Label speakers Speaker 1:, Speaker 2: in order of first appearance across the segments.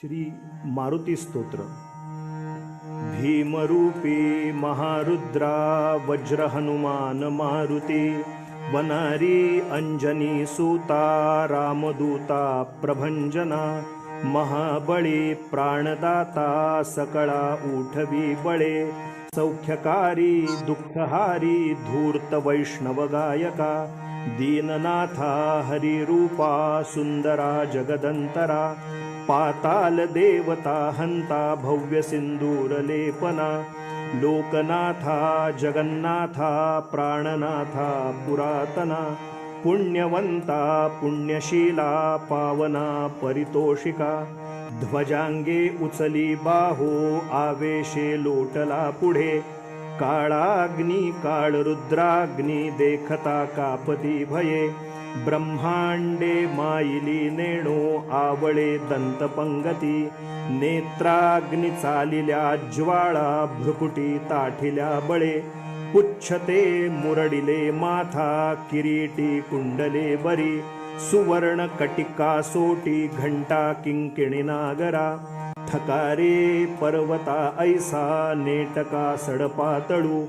Speaker 1: श्री मारुती स्तोत्र। भीमरूपी महारुद्रा वज्र हनुमान मारुती, वनारी अंजनी सूता रामदूता प्रभंजना, महाबळी प्राणदाता सकळा उठवी बळे, सौख्यकारी दुःखहारी धूर्त वैष्णव गायका, दीननाथा हरिरूपा सुंदरा जगदंतरा, पाताल देवता हंता भव्य सिंदूर लेपना, लोकनाथा जगन्नाथा प्राणनाथा पुरातना, पुण्यवंता पुण्यशीला पावना परितोषिका, ध्वजांगे उचली बाहो आवेशे लोटला पुढे, काळाग्नी काळ रुद्राग्नी देखता कापती भये, ब्रह्मांडे मायिली नेणो आवळे दंतपंगती, नेत्राग्नी चालिल्या ज्वाळा भ्रुकुटी ताठिल्या बळे, पुच्छते मुरडिले माथा किरीटी कुंडले बरी, सुवर्ण कटिका सोटी घंटा किंकिणी नागरा, थकारे पर्वता ऐसा नेटका सडपातळू,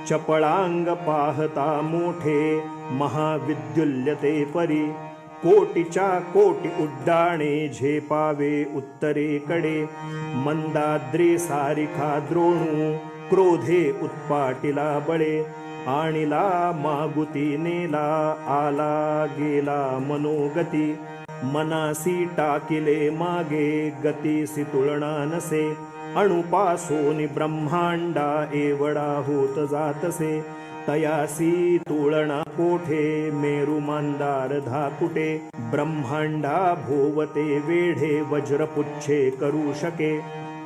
Speaker 1: चपळांग पाहता मोठे महाविद्युल्यते परी, कोटीच्या कोटी उड्डाणे झेपावे उत्तरेकडे, मंदाद्री सारिखा द्रोणू क्रोधे उत्पाटिला बळे, आणिला मागुती नेला आला गेला मनोगती, मनासी टाकिले मागे गतीसी तुलना नसे, अणुपासोनी ब्रह्मांडा एवढा होत जातसे, तयासी तुळणा कोठे मेरू मांदार धाकुटे, ब्रह्मांडा भोवते वेढे वज्रपुच्छे करू शके,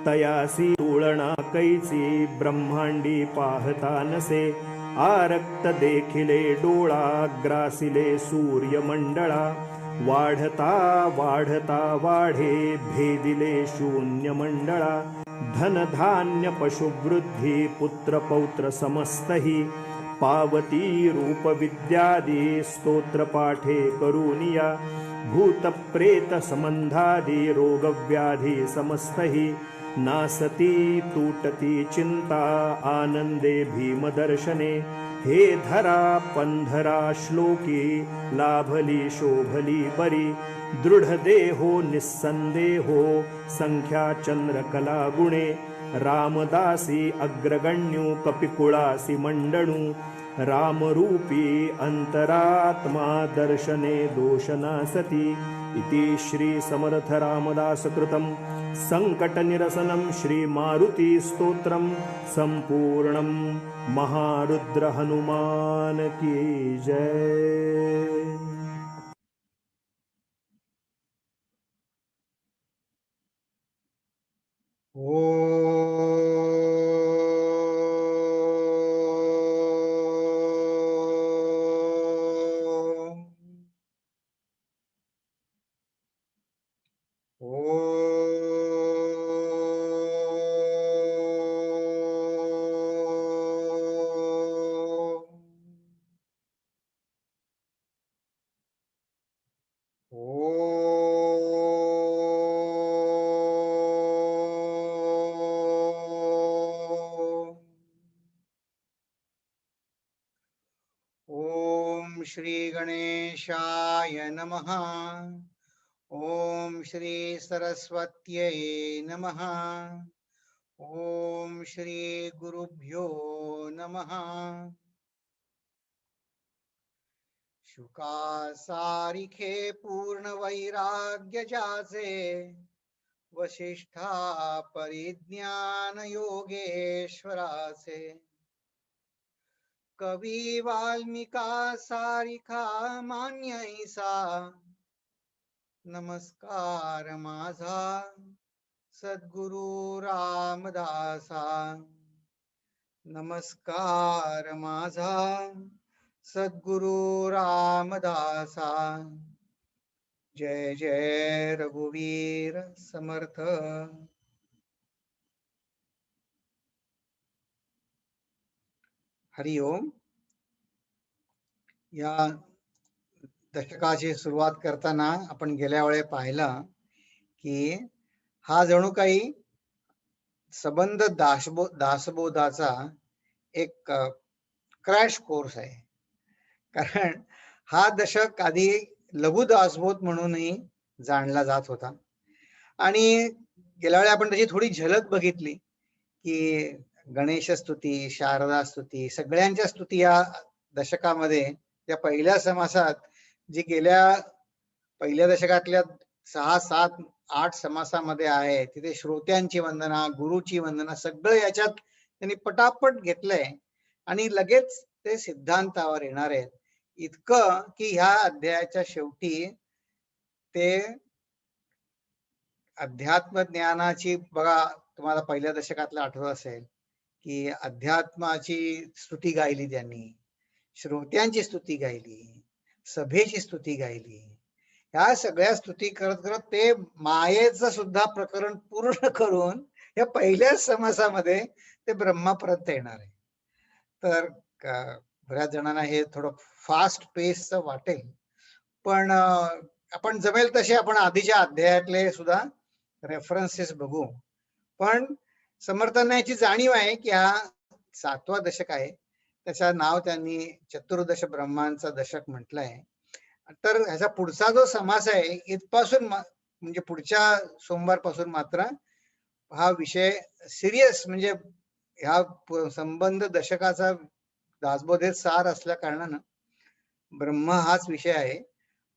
Speaker 1: तयासी तुळणा कैची ब्रह्मांडी पाहता नसे, आरक्त देखिले डोळा ग्रासिले सूर्यमंडळा, वाढता वाढता वाढे भेदिले शून्य मंडळा, धनधान्य पशुवृद्धी पुत्र पौत्र समस्तही, पावती रूप विद्यादी स्तोत्र पाठे करूनिया, भूत प्रेत संबंधादी रोगव्याधी समस्तही, नासती तुटती चिंता आनंदे भीमदर्शने, हे धरा पंधरा श्लोकी लाभली शोभली बरी, दृढ देहो निस्संदेहो संख्या चंद्रकला गुणे, रामदासी अग्रगण्यू कपिकुळासी मंडणू, रामरूपी अंतरात्मा दर्शने दोषनासती, इति श्री समर्थ रामदास कृतं संकट निरसनं श्री मारुती स्तोत्रम संपूर्णं। महारुद्र हनुमान की जय।
Speaker 2: ओम श्री गणेशाय नमः। ओम श्री सरस्वत्यै नमः। ओम श्री गुरुभ्यो नमः। शुका सारिखे पूर्ण वैराग्य जाचे, वशिष्ठा परिज्ञान योगेश्वराचे, कवी वाल्मिका सारिखा मान्यैसा, नमस्कार माझा सद्गुरु रामदासा, नमस्कार माझा सद्गुरु रामदासा, जय जय रघुवीर समर्थ। हरि ओम। या दशकाची सुरुवात करताना आपण गेल्या वेळी पाहिलं की हा जणू काही संबंध दासबोधाचा एक क्रॅश कोर्स आहे. कारण हा दशक आधी लघु दासबोध म्हणूनही जाणला जात होता. आणि गेल्या वेळी आपण त्याची थोडी झलक बघितली की गणेश स्तुती, शारदा स्तुती, सगळ्यांच्या स्तुती या दशकामध्ये या पहिल्या समासात जी गेल्या पहिल्या दशकातल्या 6, 7, 8 समासामध्ये आहे, तिथे श्रोत्यांची वंदना, गुरुची वंदना सगळं याच्यात त्यांनी पटापट घेतलंय आणि लगेच ते सिद्धांतावर येणार आहेत. इतकं की ह्या अध्यायाच्या शेवटी ते अध्यात्म ज्ञानाची, बघा तुम्हाला पहिल्या दशकातलं आठवत असेल की अध्यात्माची स्तुती गायली त्यांनी, श्रोत्यांची स्तुती गायली, सभेची स्तुती गायली. ह्या सगळ्या स्तुती करत करत ते मायेचं सुद्धा प्रकरण पूर्ण करून या पहिल्याच समासामध्ये ते ब्रह्मापर्यंत येणार आहे. तर बऱ्याच जणांना हे थोडं फास्ट पेसचं वाटेल, पण आपण जमेल तसे आपण आधीच्या अध्यायातले सुद्धा रेफरन्सेस बघू. पण समर्थांना याची जाणीव आहे की हा 7वा दशक आहे. त्याचं नाव त्यांनी चतुर्दश ब्रह्मांचा दशक म्हटलंय. तर ह्याचा पुढचा जो समास आहे इथपासून म्हणजे पुढच्या सोमवारपासून मात्र हा विषय सिरियस, म्हणजे ह्या संबंध दशकाचा दासबोधेत सार असल्या कारणानं ब्रह्म हाच विषय आहे.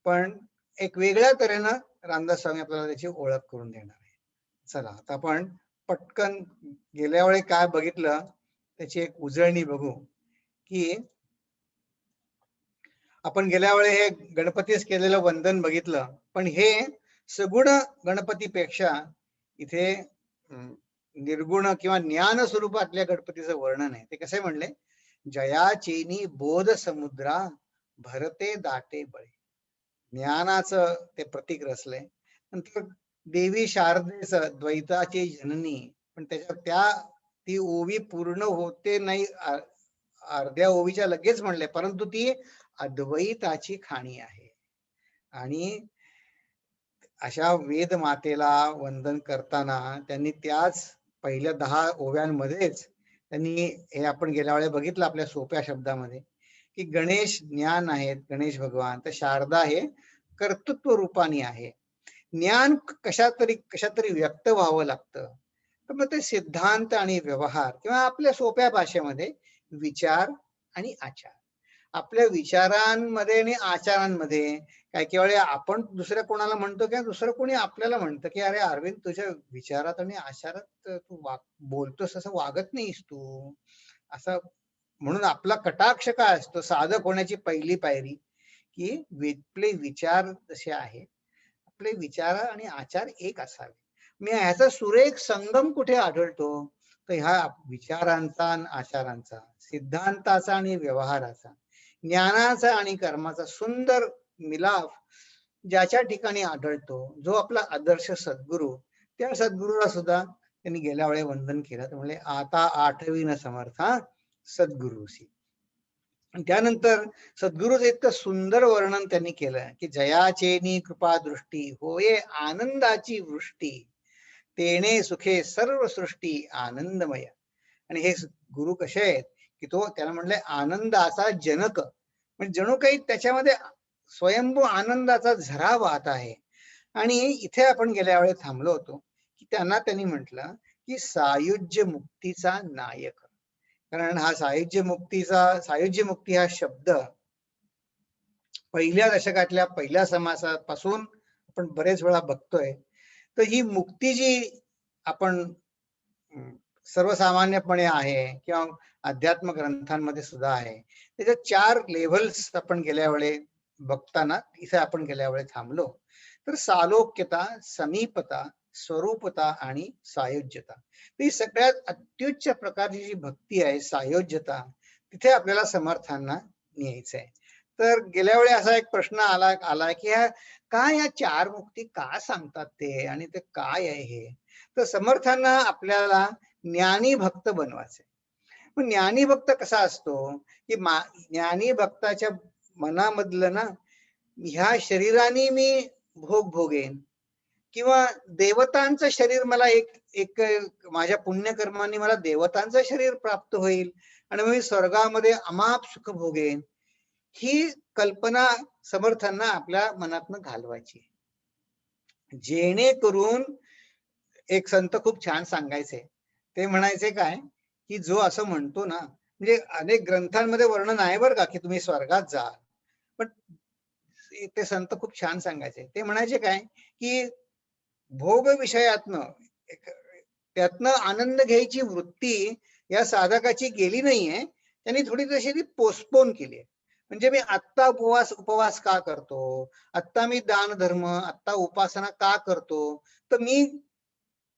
Speaker 2: पण एक वेगळ्या तऱ्हेनं रामदास स्वामी आपल्याला त्याची ओळख करून देणार आहे. चला आता आपण पटकन गेल्या वेळी काय बघितलं त्याची एक उजळणी बघू. की आपण गेल्या वेळी हे गणपतीस केलेलं वंदन बघितलं, पण हे सगुण गणपतीपेक्षा इथे निर्गुण किंवा ज्ञान स्वरूपातल्या गणपतीचं वर्णन आहे. ते कसे म्हणले, जया चेनी बोध समुद्रा भरते दाटे बळे. ज्ञानाचं ते प्रतीक रचलंय. नंतर देवी शारदेचं द्वैताची जननी, पण त्याच्या ती ओवी पूर्ण होते नाही, अर्ध्या ओवीच्या लगेच म्हणले, परंतु ती अद्वैताची खाणी आहे. आणि अशा वेद मातेला वंदन करताना त्यांनी त्याच पहिल्या 10 ओव्यांमध्येच त्यांनी हे आपण गेल्या वेळेला बघितलं आपल्या सोप्या शब्दामध्ये की गणेश ज्ञान आहेत, गणेश भगवान, तर शारदा हे कर्तृत्व रूपाने आहे. ज्ञान कशात तरी व्यक्त व्हावं लागतं. तर मग ते सिद्धांत आणि व्यवहार किंवा आपल्या सोप्या भाषेमध्ये विचार आणि आचार, आपल्या विचारांमध्ये आणि आचारांमध्ये काही वेळा आपण दुसऱ्या कोणाला म्हणतो किंवा दुसरं कोणी आपल्याला म्हणतं की अरे अरविंद, तुझ्या विचारात आणि आचारात तू बोलतोस असं वागत नाहीस तू असं. म्हणून आपला कटाक्ष काय असतो, साधक होण्याची पहिली पायरी की आपले विचार जसे आहेत, आपले विचार आणि आचार एक असावे. मी ह्याचा सुरेख संगम कुठे आढळतो, तर ह्या विचारांचा आणि आचारांचा, सिद्धांताचा आणि व्यवहाराचा, ज्ञानाचा आणि कर्माचा सुंदर मिलाफ ज्याच्या ठिकाणी आढळतो, जो आपला आदर्श सद्गुरू, त्या सद्गुरूला सुद्धा त्यांनी गेल्या वेळी वंदन केलं. तर म्हणले आता आठवीन समर्था सद्गुरूसी. त्यानंतर सद्गुरूचं इतकं सुंदर वर्णन त्यांनी केलं की जयाचेनी कृपा दृष्टी होये आनंदाची वृष्टी, तेने सुखे सर्व सृष्टी आनंदमय. आणि हे गुरु कसे आहेत की तो त्याला म्हणले आनंदाचा जनक, म्हणजे जणू काही त्याच्यामध्ये स्वयंभू आनंदाचा झरा वाहत आहे. आणि इथे आपण गेल्या वेळेस थांबलो होतो की त्यांनी म्हटलं की सायुज्य मुक्तीचा नायक. कारण हा सायुज्य मुक्ती हा शब्द पहिल्या दशकातल्या पहिल्या समासापासून आपण बरेच वेळा बघतोय. तर ही मुक्ती जी आपण सर्वसामान्यपणे आहे किंवा अध्यात्म ग्रंथांमध्ये सुद्धा आहे, त्याच्या 4 लेव्हल्स आपण गेल्या वेळेस बघताना इथे आपण गेल्या वेळेस थांबलो. तर सालोक्यता, समीपता, स्वरूपता आणि सायोज्यता, ही सगळ्यात अत्युच्च प्रकारची जी भक्ती आहे सायोज्यता, तिथे आपल्याला समर्थांना न्यायचंय. तर गेल्या वेळी असा एक प्रश्न आला की काय या 4 मुक्ती का सांगतात ते, आणि ते काय आहे हे. तर समर्थांना आपल्याला ज्ञानी भक्त बनवायचे. पण ज्ञानी भक्त कसा असतो की ज्ञानी भक्ताच्या मनामधलं ना, ह्या शरीराने मी भोग भोगेन किंवा देवतांचं शरीर मला एक एक माझ्या पुण्यकर्मांनी मला देवतांचं शरीर प्राप्त होईल आणि मी स्वर्गामध्ये अमाप सुख भोगेन, ही कल्पना समर्थांना आपल्या मनातनं घालवायची. जेणेकरून एक संत खूप छान सांगायचे, ते म्हणायचे काय, की जो असं म्हणतो ना, म्हणजे अनेक ग्रंथांमध्ये वर्णन आहे बरं का, की तुम्ही स्वर्गात जा, पण ते संत खूप छान सांगायचे. ते म्हणायचे काय, की भोग विषयातनं त्यातनं आनंद घ्यायची वृत्ती या साधकाची गेली नाहीये. त्यांनी थोडी तशी ती पोस्टपोन केली. म्हणजे मी आत्ता उपवास उपवास का करतो, आत्ता मी दान धर्म, आत्ता उपासना का करतो, तर मी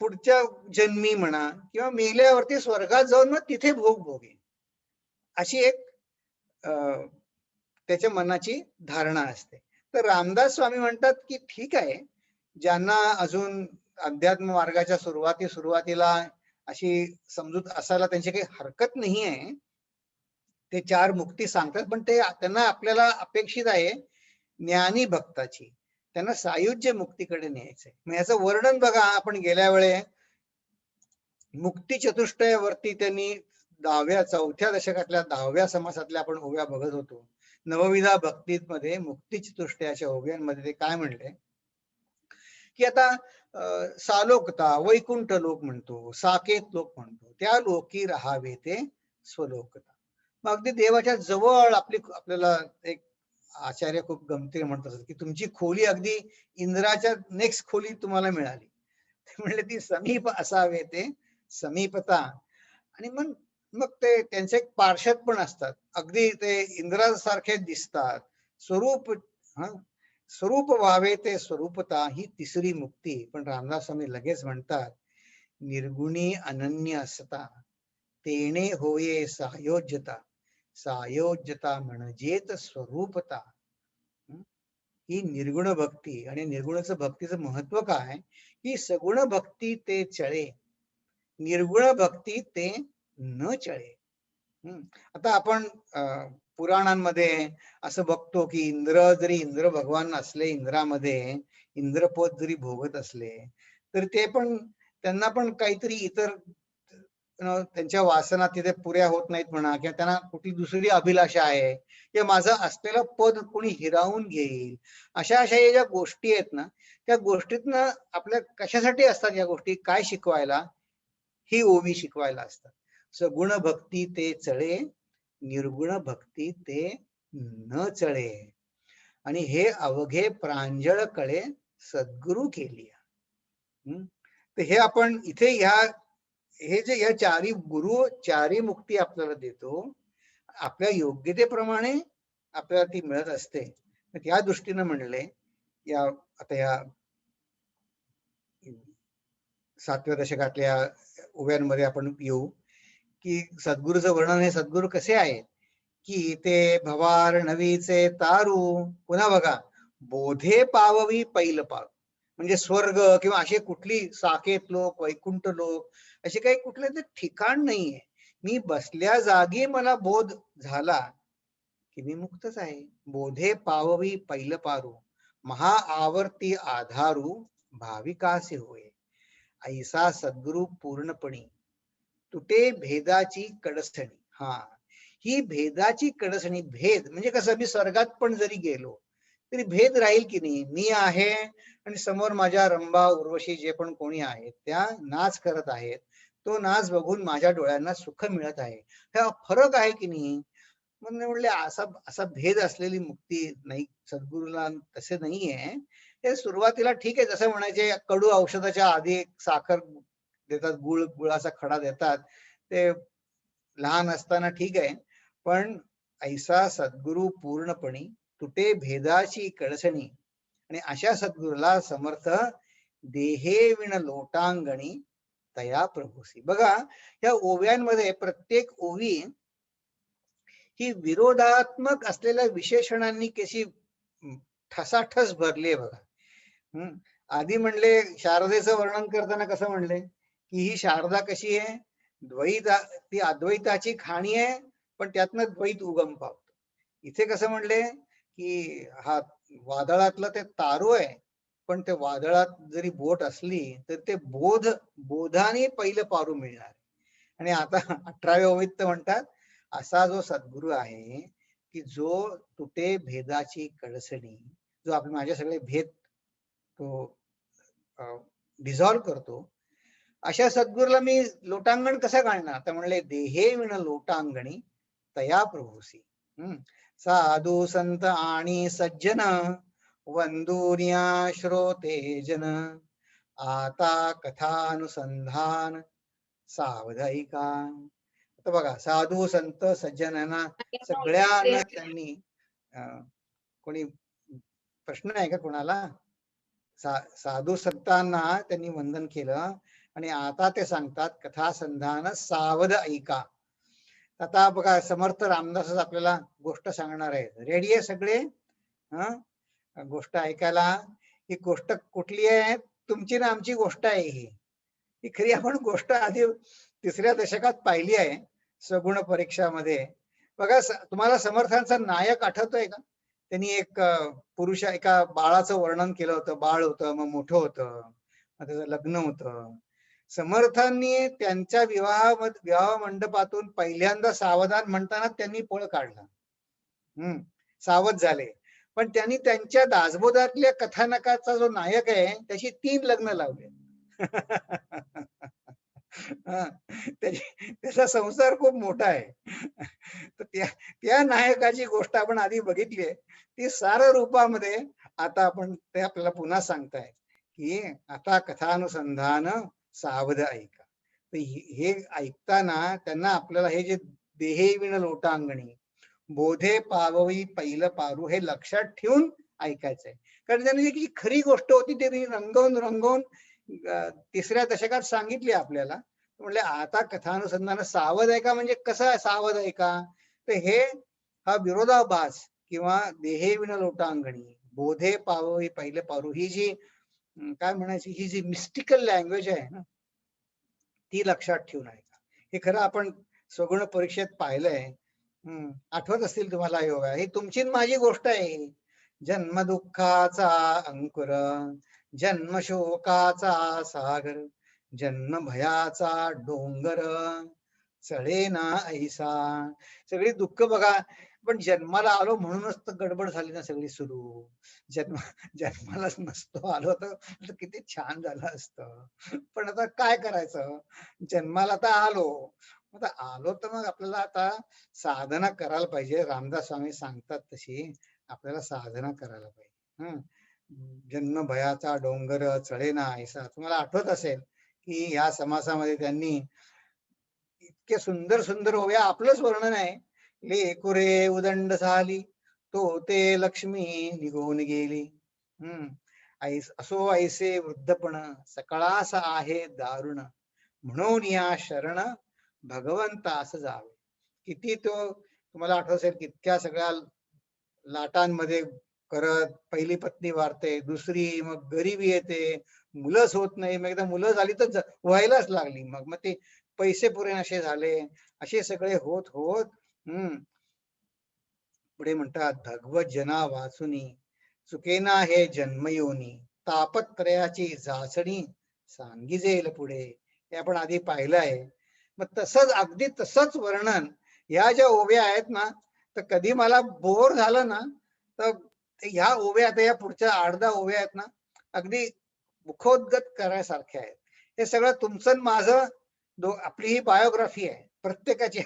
Speaker 2: पुढच्या जन्मी म्हणा किंवा मेल्यावरती स्वर्गात जाऊन मग तिथे भोग भोगेन, अशी एक त्याच्या मनाची धारणा असते. तर रामदास स्वामी म्हणतात, की ठीक आहे, ज्यांना अजून अध्यात्म मार्गाच्या सुरुवातीला अशी समजूत असायला त्यांची काही हरकत नाही आहे. ते 4 मुक्ती सांगतात, पण ते त्यांना आपल्याला अपेक्षित आहे ज्ञानी भक्ताची. त्यांना सायुज्य मुक्तीकडे न्यायचंय. मग याचं वर्णन बघा, आपण गेल्या वेळे मुक्ती चतुष्टयावरती त्यांनी 4थ्या दशकातल्या 10व्या समासातल्या आपण ओव्या बघत होतो. नवविधा भक्तीत मध्ये मुक्ती चतुष्टयाच्या ओव्यांमध्ये ते काय म्हणले, की आता सालोकता वैकुंठ लोक म्हणतो, साकेत लोक म्हणतो, त्या लोकी राहावे ते स्वलोकता. मग अगदी देवाच्या जवळ आपल्याला एक आचार्य खूप गमतीने म्हणत असत, की तुमची खोली अगदी इंद्राच्या नेक्स्ट खोली तुम्हाला मिळाली. ते म्हणले ती समीप असावे ते समीपता. आणि मग मग ते त्यांचे एक पार्षद पण असतात, अगदी ते इंद्रासारखे दिसतात. स्वरूप स्वरूप व्हावे ते स्वरूपता, ही तिसरी मुक्ती. पण रामदास स्वामी लगेच म्हणतात, निर्गुणी अनन्य असता तेणे होये सायोज्यता, सायोज्यता म्हणजेच स्वरूपता. ही निर्गुण भक्ती. आणि निर्गुणाचं भक्तीचं महत्व काय, की सगुण भक्ती ते चळे, निर्गुण भक्ती ते न चळे. आता आपण पुराणांमध्ये असं बघतो, की इंद्र भगवान असले, इंद्रामध्ये इंद्रपद जरी भोगत असले, तर ते पण त्यांना पण काहीतरी इतर त्यांच्या वासना तिथे पुऱ्या होत नाहीत म्हणा, किंवा त्यांना कुठली दुसरी अभिलाषा आहे, किंवा माझं असलेलं पद कोणी हिरावून घेईल, अशा अशा या ज्या गोष्टी आहेत ना, त्या गोष्टीतनं आपल्या कशासाठी असतात या गोष्टी, काय शिकवायला, ही ओवी शिकवायला असतात. सगुण भक्ती ते चळे, निर्गुण भक्ती ते न चळे. आणि हे अवघे प्रांजळ कळे सद्गुरु केली. तर हे आपण इथे हे जे या चारी मुक्ती आपल्याला देतो, आपल्या योग्यतेप्रमाणे आपल्याला ती मिळत असते. त्या दृष्टीनं म्हणले, आता या 7व्या दशकातल्या ओव्यांमध्ये आपण येऊ, की सद्गुरूचं वर्णन. हे सद्गुरू कसे आहेत, की ते भवार नवीचे तारू, पुन्हा बघा, बोधे पाववी पैल पाव, म्हणजे स्वर्ग किंवा असे कुठली साकेत लोक, वैकुंठ लोक, असे काही कुठले ते ठिकाण नाहीये. मी बसल्या जागी मला बोध झाला की मी मुक्तच आहे. बोधे पाववी पैल पारू, महा आवर्ती आधारू, भाविकासे होय. ऐसा सद्गुरु पूर्णपणी, तुटे भेदाची कडसणी. ही भेदाची कडसणी. भेद म्हणजे कसं, मी स्वर्गात पण जरी गेलो तरी भेद राहील की नाही. मी आहे आणि समोर माझ्या रंभा उर्वशी जे पण कोणी आहेत त्या नाच करत आहेत. तो नाच बघून माझ्या डोळ्यांना सुख मिळत आहे. हा फरक आहे की नाही. मग म्हणले असा असा भेद असलेली मुक्ती नाही, सद्गुरूला तसे नाहीये. हे सुरुवातीला ठीक आहे, जसं म्हणायचे कडू औषधाच्या आधी साखर देतात, गुळाचा खडा देतात, ते लहान असताना ठीक आहे. पण ऐसा सद्गुरु पूर्णपणी, तुटे भेदाची कळसणी. आणि अशा सद्गुरूला समर्थ देहे विण लोटांगणी तया प्रभूसी. बघा, या ओव्यांमध्ये प्रत्येक ओवी ही विरोधात्मक असलेल्या विशेषणांनी कशी ठसाठस भरली आहे बघा. आधी म्हणले शारदेचं वर्णन करताना कसं म्हणले, की ही शारदा कशी आहे, ती अद्वैताची खाणी आहे, पण त्यातनं द्वैत उगम पावतो. इथे कसं म्हणले, की हा वादळातलं ते तारू आहे, पण ते वादळात जरी बोट असली तर ते बोधाने पहिलं पारू मिळणार. आणि आता 18व्या ओळीत तर म्हणतात, असा जो सद्गुरू आहे की जो तुटे भेदाची कळसणी, जो आपले माझे सगळे भेद तो डिझॉल्व्ह करतो, अशा सद्गुरूला मी लोटांगण कसं काढणार? तर म्हणले, देहे विण लोटांगणी तया प्रभूसी. साधू संत आणि सज्जन वंदुनिया श्रोते जन, आता कथानुसंधान सावधायिका. आता बघा, साधू संत सज्जनांना सगळ्यांना त्यांनी कोणी प्रश्न आहे का कोणाला? साधू संतांना त्यांनी वंदन केलं आणि आता ते सांगतात कथासंधान सावध ऐका. आता बघा, समर्थ रामदासच आपल्याला गोष्ट सांगणार आहेत. रेडी आहे सगळे? गोष्ट ऐकायला. ही गोष्ट कुठली आहे? तुमची ना आमची गोष्ट आहे ही खरी आपण गोष्ट आधी 3ऱ्या दशकात पाहिली आहे सगुण परीक्षामध्ये. बघा, तुम्हाला समर्थांचा नायक आठवतोय का? त्यांनी एक एका बाळाचं वर्णन केलं होतं. बाळ होतं, मग मोठं होतं, मग त्याचं लग्न होतं. समर्थांनी त्यांच्या विवाह मंडपातून पहिल्यांदा सावधान म्हणताना त्यांनी पळ काढला. सावध झाले. पण त्यांनी त्यांच्या दासबोधातल्या कथानकाचा जो नायक आहे त्याची 3 लग्न लावले. त्याचा संसार खूप मोठा आहे. तर त्या नायकाची गोष्ट आपण आधी बघितली आहे. ती सार रूपामध्ये आता आपण ते आपल्याला पुन्हा सांगताय की आता कथानुसंधान सावध ऐका. तर हे ऐकताना त्यांना आपल्याला हे जे देहे विण लोटांगणी बोधे पाववी पहिलं पारू हे लक्षात ठेवून ऐकायचंय. कारण त्यांनी जी खरी गोष्ट होती ती रंगवून 3ऱ्या दशकात सांगितली आपल्याला. म्हणले आता कथानुसंधान सावध ऐका. म्हणजे कसं सावध ऐका? तर हा विरोधाभास किंवा देहे विण लोटांगणी बोधे पाववी पहिले पारू ही जी काय म्हणायची, ही जी मिस्टिकल लँग्वेज आहे ना, ती लक्षात ठेवून ऐका. हे खरं आपण सगुण परीक्षेत पाहिलंय. आठवत असतील तुम्हाला योगा. ही तुमची माझी गोष्ट आहे. जन्म दुःखाचा अंकुर, जन्म शोकाचा सागर, जन्म भयाचा डोंगर, चढेना ऐसा. सगळी दुःख बघा, पण जन्माला आलो म्हणूनच तर गडबड झाली ना सगळी सुरू. जन्मालाच नसतो आलो तर किती छान झालं असतं. पण आता काय करायचं? जन्माला तर आलो. आता आलो तर मग आपल्याला आता साधना करायला पाहिजे. रामदास स्वामी सांगतात तशी आपल्याला साधना करायला पाहिजे. जन्म भयाचा डोंगर चढेना ऐसा. तुम्हाला आठवत असेल की या समासामध्ये त्यांनी इतके सुंदर सुंदर ओव्या, आपलंच वर्णन आहे. लेकुरे उदंड झाली तो ते लक्ष्मी निघून गेली. असो ऐसे वृद्धपण सकळास आहे दारुण, म्हणून या शरण भगवंतास जावे. किती तो तुम्हाला आठवत असेल, कितक्या सगळ्या लाटांमध्ये करत पहिली पत्नी वारते, दुसरी, मग गरिबी येते, मुलंच होत नाही, मग एकदा मुलं झाली तर व्हायलाच लागली, मग ते पैसे पुरे नसे झाले, असे सगळे होत होत पुढे म्हणतात, भगवत जना वाचुनी चुकेना हे जन्मयोनी, तापत्रयाची जाचणी सांगिजेल पुढे. हे आपण आधी पाहिलं आहे. मग तसंच अगदी तसंच वर्णन ह्या ज्या ओव्या आहेत ना, तर कधी मला बोर झालं ना, तर ह्या ओव्या, आता या पुढच्या 8-10 ओव्या आहेत ना, अगदी मुखोद्गत करायसारख्या आहेत. हे सगळं तुमचं माझं आपली ही बायोग्राफी आहे प्रत्येकाची.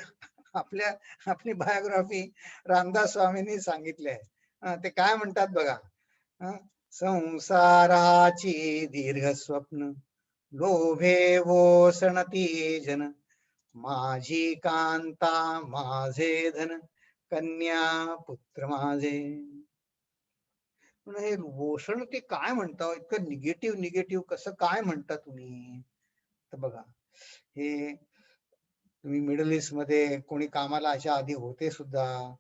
Speaker 2: आपली बायोग्राफी रामदास स्वामींनी सांगितली आहे. ते काय म्हणतात बघा, संसाराची दीर्घ स्वप्न लोभे वोसणती जन, माझी कांता माझे धन कन्या पुत्र माझे. हे वोषण ते काय म्हणता? इतकं निगेटिव्ह कसं काय म्हणता तुम्ही? तर बघा, हे तुम्ही मिडल ईस्ट मध्ये कोणी कामाला अशा आधी होते सुद्धा,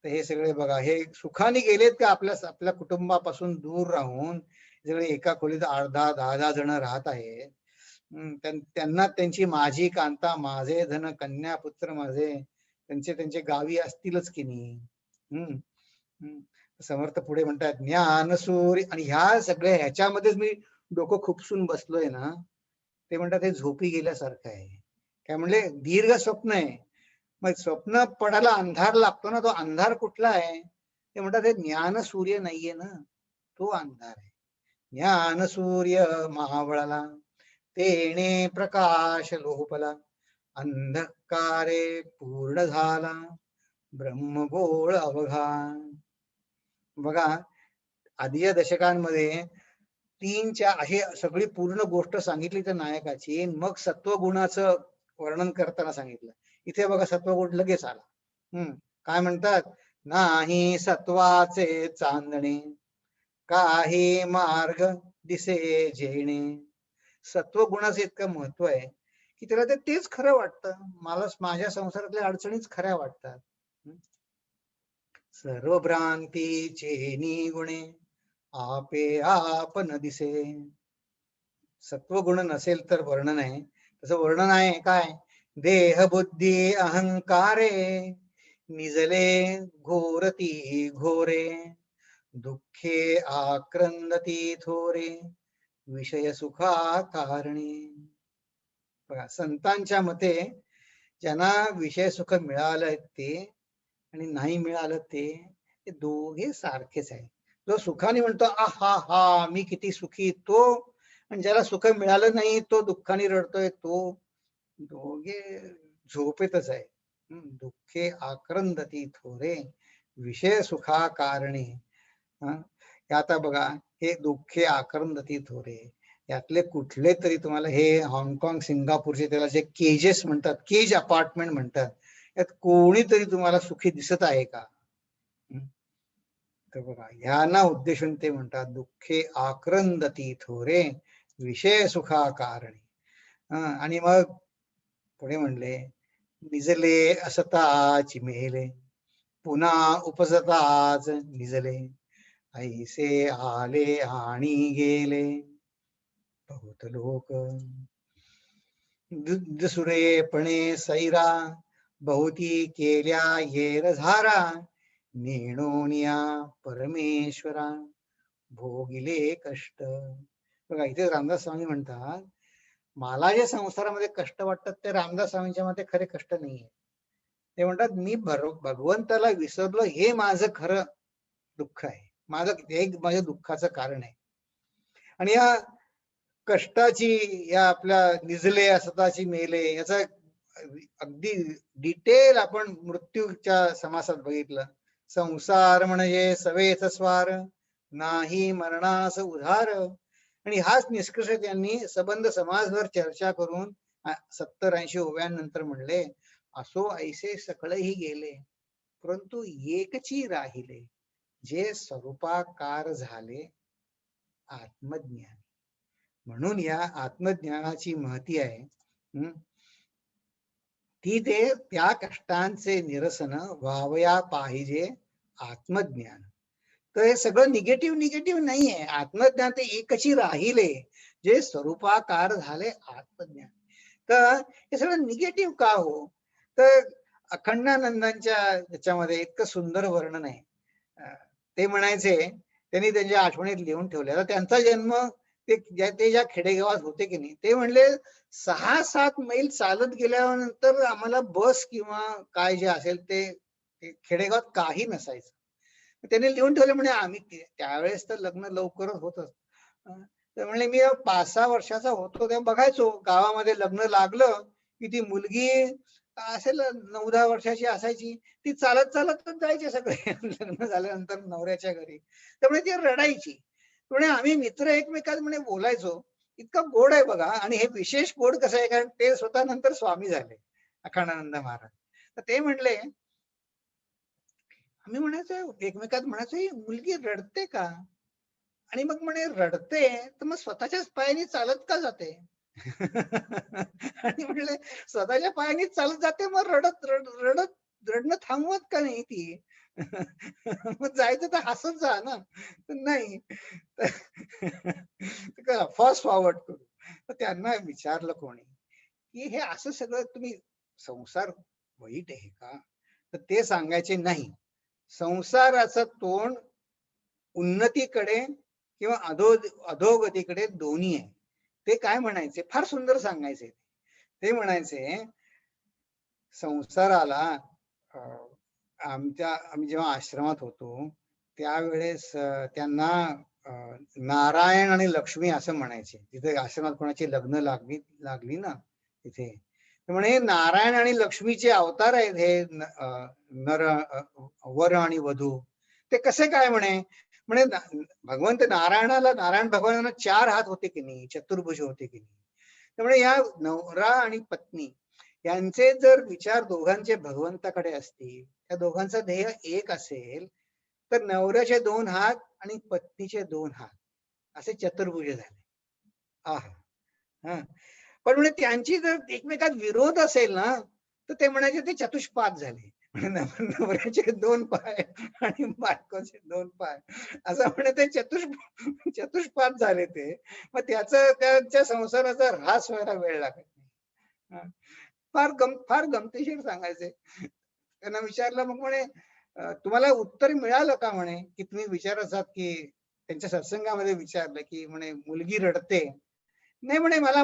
Speaker 2: तर हे सगळे बघा, हे सुखाने गेलेत का आपल्या कुटुंबापासून दूर राहून सगळे एका खोलीत 8-10 जण राहत आहेत. त्यांना त्यांची माझी कांता माझे धन कन्या पुत्र माझे त्यांचे गावी असतीलच की नाही. समर्थ पुढे म्हणतात ज्ञान सूर्य, आणि ह्या सगळ्या ह्याच्यामध्येच मी डोकं खुपसून बसलोय ना, ते म्हणतात हे झोपी गेल्यासारखं आहे. काय म्हणले दीर्घ स्वप्न आहे. मग स्वप्न पडायला अंधार लागतो ना, तो अंधार कुठला आहे? ते म्हणतात हे ज्ञान सूर्य नाहीये ना, तो अंधार आहे. ज्ञान सूर्य महाबळाला तेने प्रकाश लोपला, अंधकारे पूर्ण झाला ब्रह्मगोळ अवघा. बघा आधीच्या दशकांमध्ये तीनच्या हे सगळी पूर्ण गोष्ट सांगितली त्या नायकाची, मग सत्वगुणाचं वर्णन करताना सांगितलं. इथे बघा सत्वगुण लगेच आला. काय म्हणतात? नाही सत्वाचे चांदणे, काही मार्ग दिसे जेणे. सत्वगुणाचं इतकं महत्व आहे की त्याला तेच खरं वाटतं. मला माझ्या संसारातल्या अडचणीच खऱ्या वाटतात. सर्व भ्रांतीचे निगुणे आपे आपण दिसे. सत्वगुण नसेल तर वर्णन आहे. तसं वर्णन आहे काय? देह बुद्धी अहंकारे निजले घोरती घोरे, दुःखे आक्रंदती थोरे, विषय सुखा कारणे. बघा संतांच्या मते ज्यांना विषय सुख मिळालं ते आणि नाही मिळालं ते दोघे सारखेच आहे. जो सुखाने म्हणतो आहा हा मी किती सुखी तो, आणि ज्याला सुख मिळालं नाही तो दुःखाने रडतोय तो, दोघे झोपेतच आहे. दुःखे आक्रंदती थोरे, विषय सुखा कारणे. आता बघा हे दुःखे आक्रंदती थोरे यातले कुठले तरी तुम्हाला हे हाँगकाँग सिंगापूरचे त्याला जे केजेस म्हणतात, केज अपार्टमेंट म्हणतात, यात कोणीतरी तुम्हाला सुखी दिसत आहे का? तर बघा ह्यांना उद्देशून ते म्हणतात दुःखे आक्रंदती थोरे, विषय सुखा कारणे. आणि मग पुढे म्हणले निजले असताची मेले, पुन्हा उपजताच निजले, ऐसे आले आणि गेले बहुत लोक. दुसरेपणे सैरा बहुती केल्या येर झारा, नेणोनिया परमेश्वरा भोगिले कष्ट. बघा इथे रामदास स्वामी म्हणतात मला जे संसारामध्ये कष्ट वाटतात ते रामदास स्वामींच्या मध्ये खरे कष्ट नाहीये. ते म्हणतात मी भगवंताला विसरलो हे माझं खरं दुःख आहे, माझ्या दुःखाचं कारण आहे. आणि या कष्टाची या आपल्या निजले असताची मेले याचा अगदी डिटेल आपण मृत्यूच्या समासात बघितलं. संसार म्हणजे सवेच स्वार, नाही मरणास उधार. आणि हाच निष्कर्ष त्यांनी सबंध समाजभर चर्चा करून 70-80 ओव्यांनंतर म्हणले असो ऐसे सकळही गेले, परंतु एकची राहिले, जे स्वरूपाकार झाले आत्मज्ञान. म्हणून या आत्मज्ञानाची महती आहे ती ते त्या कष्टांचे निरसन व्हावया पाहिजे आत्मज्ञान. तर हे सगळं निगेटिव्ह नाहीये. आत्मज्ञान ते एकची राहिले, जे स्वरूपाकार झाले आत्मज्ञान. तर हे सगळं निगेटिव्ह का हो? तर अखंडानंदांच्या याच्यामध्ये इतकं सुंदर वर्णन आहे. ते म्हणायचे त्यांनी त्यांच्या आठवणीत लिहून ठेवले. त्यांचा जन्म ते ज्या खेडेगावात होते की नाही, ते म्हणले 6-7 मैल चालत गेल्यानंतर आम्हाला बस किंवा काय जे असेल ते खेडेगावात काही नसायचं. त्यांनी लिहून ठेवले म्हणे आम्ही त्यावेळेस तर लग्न लवकरच होत. तर म्हणले मी 5-6 वर्षाचा होतो तेव्हा बघायचो गावामध्ये लग्न लागलं की ती मुलगी असेल 9-10 वर्षाची असायची, ती चालत चालत जायचे सगळे लग्न झाल्यानंतर नवऱ्याच्या घरी. त्यामुळे ती रडायची. म्हणे आम्ही मित्र एकमेकात म्हणे बोलायचो, इतकं गोड आहे बघा. आणि हे विशेष गोड कसं आहे कारण ते स्वतः नंतर स्वामी झाले अखंडानंद महाराज. तर ते म्हणले आम्ही म्हणायचो एकमेकात म्हणायचो ही मुलगी रडते का? आणि मग म्हणे रडते तर मग स्वतःच्याच पायाने चालत का जाते? आणि म्हणले स्वतःच्या पायाने चालत जाते मग रडणं थांबवत का नाही ती? मग जायचं तर हसत जा ना. नाही फास्ट फॉरवर्ड करू. तर त्यांना विचारलं कोणी की हे असं सगळं तुम्ही संसार वाईट आहे का? तर ते सांगायचे नाही. संसाराचं तोंड उन्नतीकडे किंवा अधोगतीकडे दोन्ही आहे. ते काय म्हणायचे, फार सुंदर सांगायचे. ते म्हणायचे संसाराला आम्ही जेव्हा आश्रमात होतो त्यावेळेस त्यांना नारायण आणि लक्ष्मी असं म्हणायचे. तिथे आश्रमात कोणाची लग्न लागली ना तिथे, तर म्हणे नारायण आणि लक्ष्मीचे अवतार आहेत हे नर वर आणि वधू. ते कसे काय म्हणे, म्हणे भगवंत नारायण भगवानांना 4 हात होते की नाही, चतुर्भुज होते की नाही. त्यामुळे या नवरा आणि पत्नी यांचे जर विचार दोघांचे भगवंताकडे असतील, त्या दोघांचं ध्येय एक असेल, तर नवऱ्याचे 2 हात आणि पत्नीचे 2 हात असे चतुर्भुज झाले. आहा. हा. पण म्हणजे त्यांची जर एकमेकात विरोध असेल ना, तर ते म्हणायचे ते चतुष्पाद झाले. नवऱ्याचे 2 पाय आणि बायकोचे 2 पाय असं म्हणे ते चतुष्पाद झाले ते. मग त्यांच्या संसाराचा ऱ्हास व्हायला वेळ लागत नाही. फार गमतीशीर सांगायचे. त्यांना विचारलं मग म्हणे तुम्हाला उत्तर मिळालं का म्हणे, की तुम्ही विचारायचात की त्यांच्या सत्संगामध्ये विचारलं की म्हणे मुलगी रडते. नाही म्हणे मला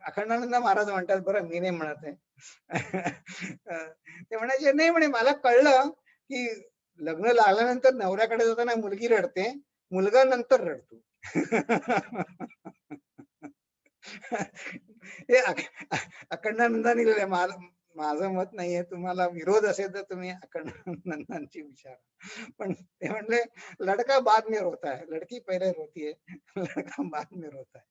Speaker 2: अखंडानंद महाराज म्हणतात, बरं मी नाही म्हणत आहे. ते म्हणायचे नाही म्हणे मला कळलं की लग्न लागल्यानंतर नवऱ्याकडे जाताना मुलगी रडते, मुलगा नंतर रडतो. हे अखंडानंदानी लिहिलंय. माझं मत नाहीये, तुम्हाला विरोध असेल तर तुम्ही अखंडानंदांची विचारा. पण ते म्हणले लडका बाद में रोता है, लडकी पहिले रोती है, लडका बाद में रोता है.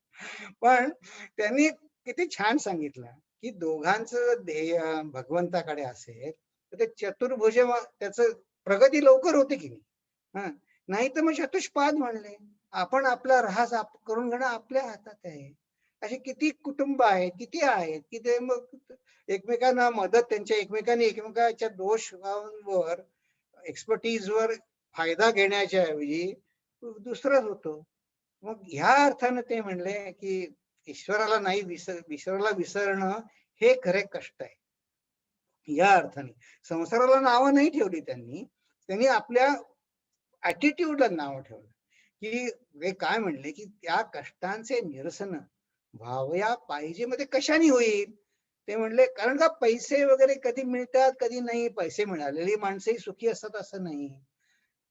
Speaker 2: पण त्यांनी किती छान सांगितलं की दोघांचं ध्येय भगवंताकडे असेल तर ते चतुर्भुज त्याचं प्रगती लवकर होते की नाही. हा, नाही तर मग चतुष्पाद म्हणले. आपण आपला ऱ्हास करून घेणं आपल्या हातात आहे. असे किती कुटुंब आहेत, किती आहेत की ते मग एकमेकांना मदत, त्यांच्या एकमेकांच्या दोषांवर, एक्सपर्टीजवर फायदा घेण्याच्या ऐवजी दुसरंच होतं. मग ह्या अर्थानं ते म्हणले की ईश्वराला विसरणं हे खरे कष्ट आहे. या अर्थाने संसाराला नावं नाही ठेवली त्यांनी आपल्या ऍटिट्यूडला नाव ठेवलं. की हे काय म्हणले की त्या कष्टांचे निरसन व्हावया पाहिजे, मध्ये कशाने होईल. ते म्हणले कारण का पैसे वगैरे कधी मिळतात कधी नाही, पैसे मिळालेली माणसंही सुखी असतात असं नाही.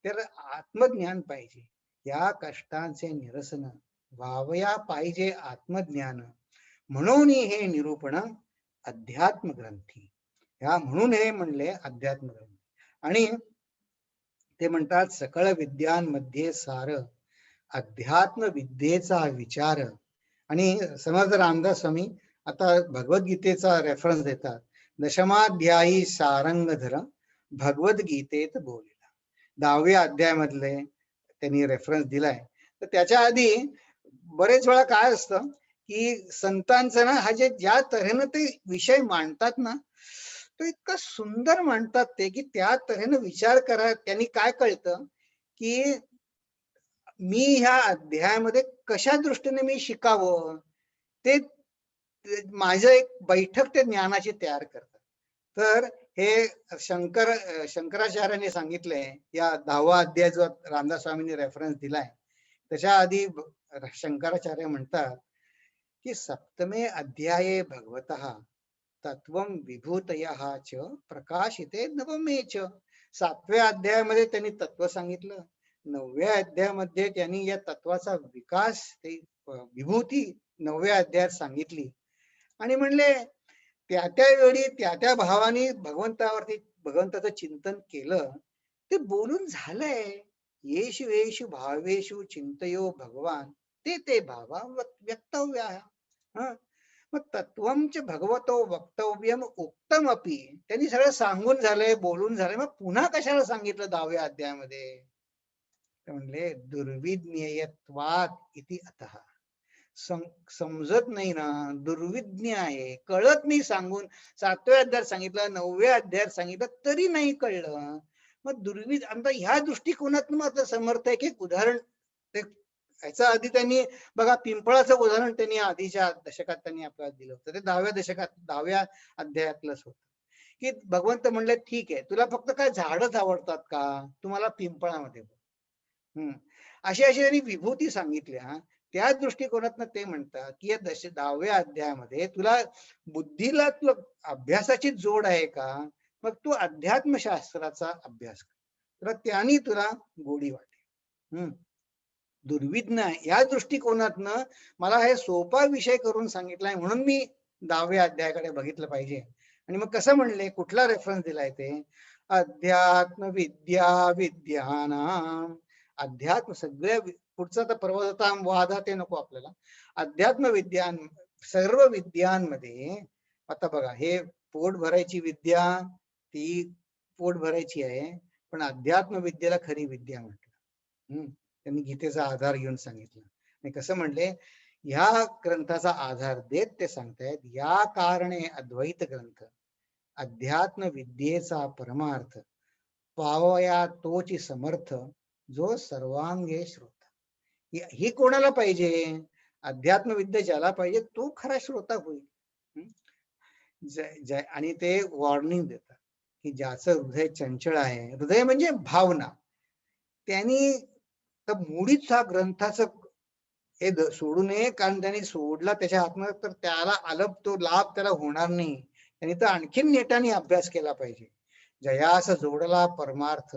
Speaker 2: तर आत्मज्ञान पाहिजे. या कष्टांचे निरसन व्हावया पाहिजे आत्मज्ञान, म्हणून हे निरूपण अध्यात्म ग्रंथी. म्हणून हे म्हणले अध्यात्म ग्रंथ. आणि ते म्हणतात सकळ विद्यांमध्ये सार अध्यात्म विद्येचा विचार. आणि समर्थ रामदास स्वामी आता भगवद्गीतेचा रेफरन्स देतात. दशमाध्यायी सारंगधर भगवद्गीतेत बोलिला. 10व्या अध्यायामधले त्यांनी रेफरन्स दिलाय. तर त्याच्या आधी बरेच वेळा काय असतं की संतांचं ना हा ज्या तऱ्हेनं ते विषय मांडतात ना, तो इतका सुंदर मांडतात ते की त्या तऱ्हेनं विचार करा. त्यांनी काय कळतं की मी ह्या अध्यायामध्ये कशा दृष्टीने मी शिकावं, ते माझं एक बैठक ते ज्ञानाची तयार करतात. तर हे शंकराचार्यांनी सांगितलंय या 10वा अध्याय जो रामदास स्वामींनी रेफरन्स दिलाय त्याच्या आधी शंकराचार्य म्हणतात की सप्तमे अध्याये भगवतः तत्वं विभूतयः च प्रकाशिते नवमे च. 7व्या अध्यायामध्ये त्यांनी तत्व सांगितलं. 9व्या अध्यायामध्ये त्यांनी या तत्वाचा विकास, ते विभूती 9व्या अध्यायात सांगितली. आणि म्हणले त्या वेळी त्या भावाने भगवंताचं चिंतन केलं. ते बोलून झालंय. येषु येषु भावेषु चिंतयो भगवान ते भावा व्यक्तव्या. मग तत्वंच भगवतो वक्तव्यम उक्तम अपि. त्यांनी सगळं सांगून झालंय, बोलून झालंय, मग पुन्हा कशाला सांगितलं 10व्या अध्यायामध्ये. म्हणले दुर्विज्ञेयत्वात् इति अतः. समजत नाही ना, दुर्विज्ञ आहे, कळत नाही. सांगून 7व्या अध्यायात सांगितलं, 9व्या अध्यायात सांगितलं, तरी नाही कळलं. मग आता ह्या दृष्टिकोनातून मात्र समर्थ एक एक उदाहरण याच्या आधी त्यांनी बघा पिंपळाचं उदाहरण त्यांनी आधीच्या दशकात त्यांनी आपल्याला दिलं होतं. ते 10व्या अध्यायातलंच होतं की भगवंत म्हणले ठीक आहे, तुला फक्त काय झाडच आवडतात का, तुम्हाला पिंपळामध्ये अशी अशी त्यांनी विभूती सांगितल्या. त्या दृष्टिकोनातनं ते म्हणतात की या 10व्या अध्यायामध्ये तुला बुद्धीला तुला अभ्यासाची जोड आहे का, मग तू अध्यात्मशास्त्राचा अभ्यास कर, तुला त्याने तुला गोडी वाटेल. दुर्विज्ञ या दृष्टिकोनातनं मला हे सोपा विषय करून सांगितलाय म्हणून मी 10व्या अध्यायाकडे बघितलं पाहिजे. आणि मग कसं म्हणले, कुठला रेफरन्स दिलाय ते, अध्यात्म विद्या विद्यानाम. अध्यात्म सगळ्या पुढचा तर पर्वताम वादा ते नको आपल्याला. अध्यात्म विद्यान सर्व विद्यांमध्ये, आता बघा हे पोट भरायची विद्या ती पोट भरायची आहे, पण अध्यात्म विद्येला खरी विद्या म्हटलं. त्यांनी गीतेचा आधार घेऊन सांगितलं. आणि कसं म्हणले, ह्या ग्रंथाचा आधार देत ते सांगतायत, या कारणे अद्वैत ग्रंथ अध्यात्म विद्येचा परमार्थ पावया तोची समर्थ जो सर्वांगे श्रोता. ही कोणाला पाहिजे, अध्यात्म विद्या ज्याला पाहिजे तो खरा श्रोता होईल. आणि ते वॉर्निंग देतात की ज्याचं हृदय चंचल आहे, हृदय म्हणजे भावना, त्यांनी तर मुळीच हा ग्रंथाचं हे सोडू नये, कारण त्यांनी सोडला त्याच्या हातनं तर त्याला अलप तो लाभ त्याला होणार नाही. त्यांनी तर आणखीन नेटाने अभ्यास केला पाहिजे. जयास जोडला परमार्थ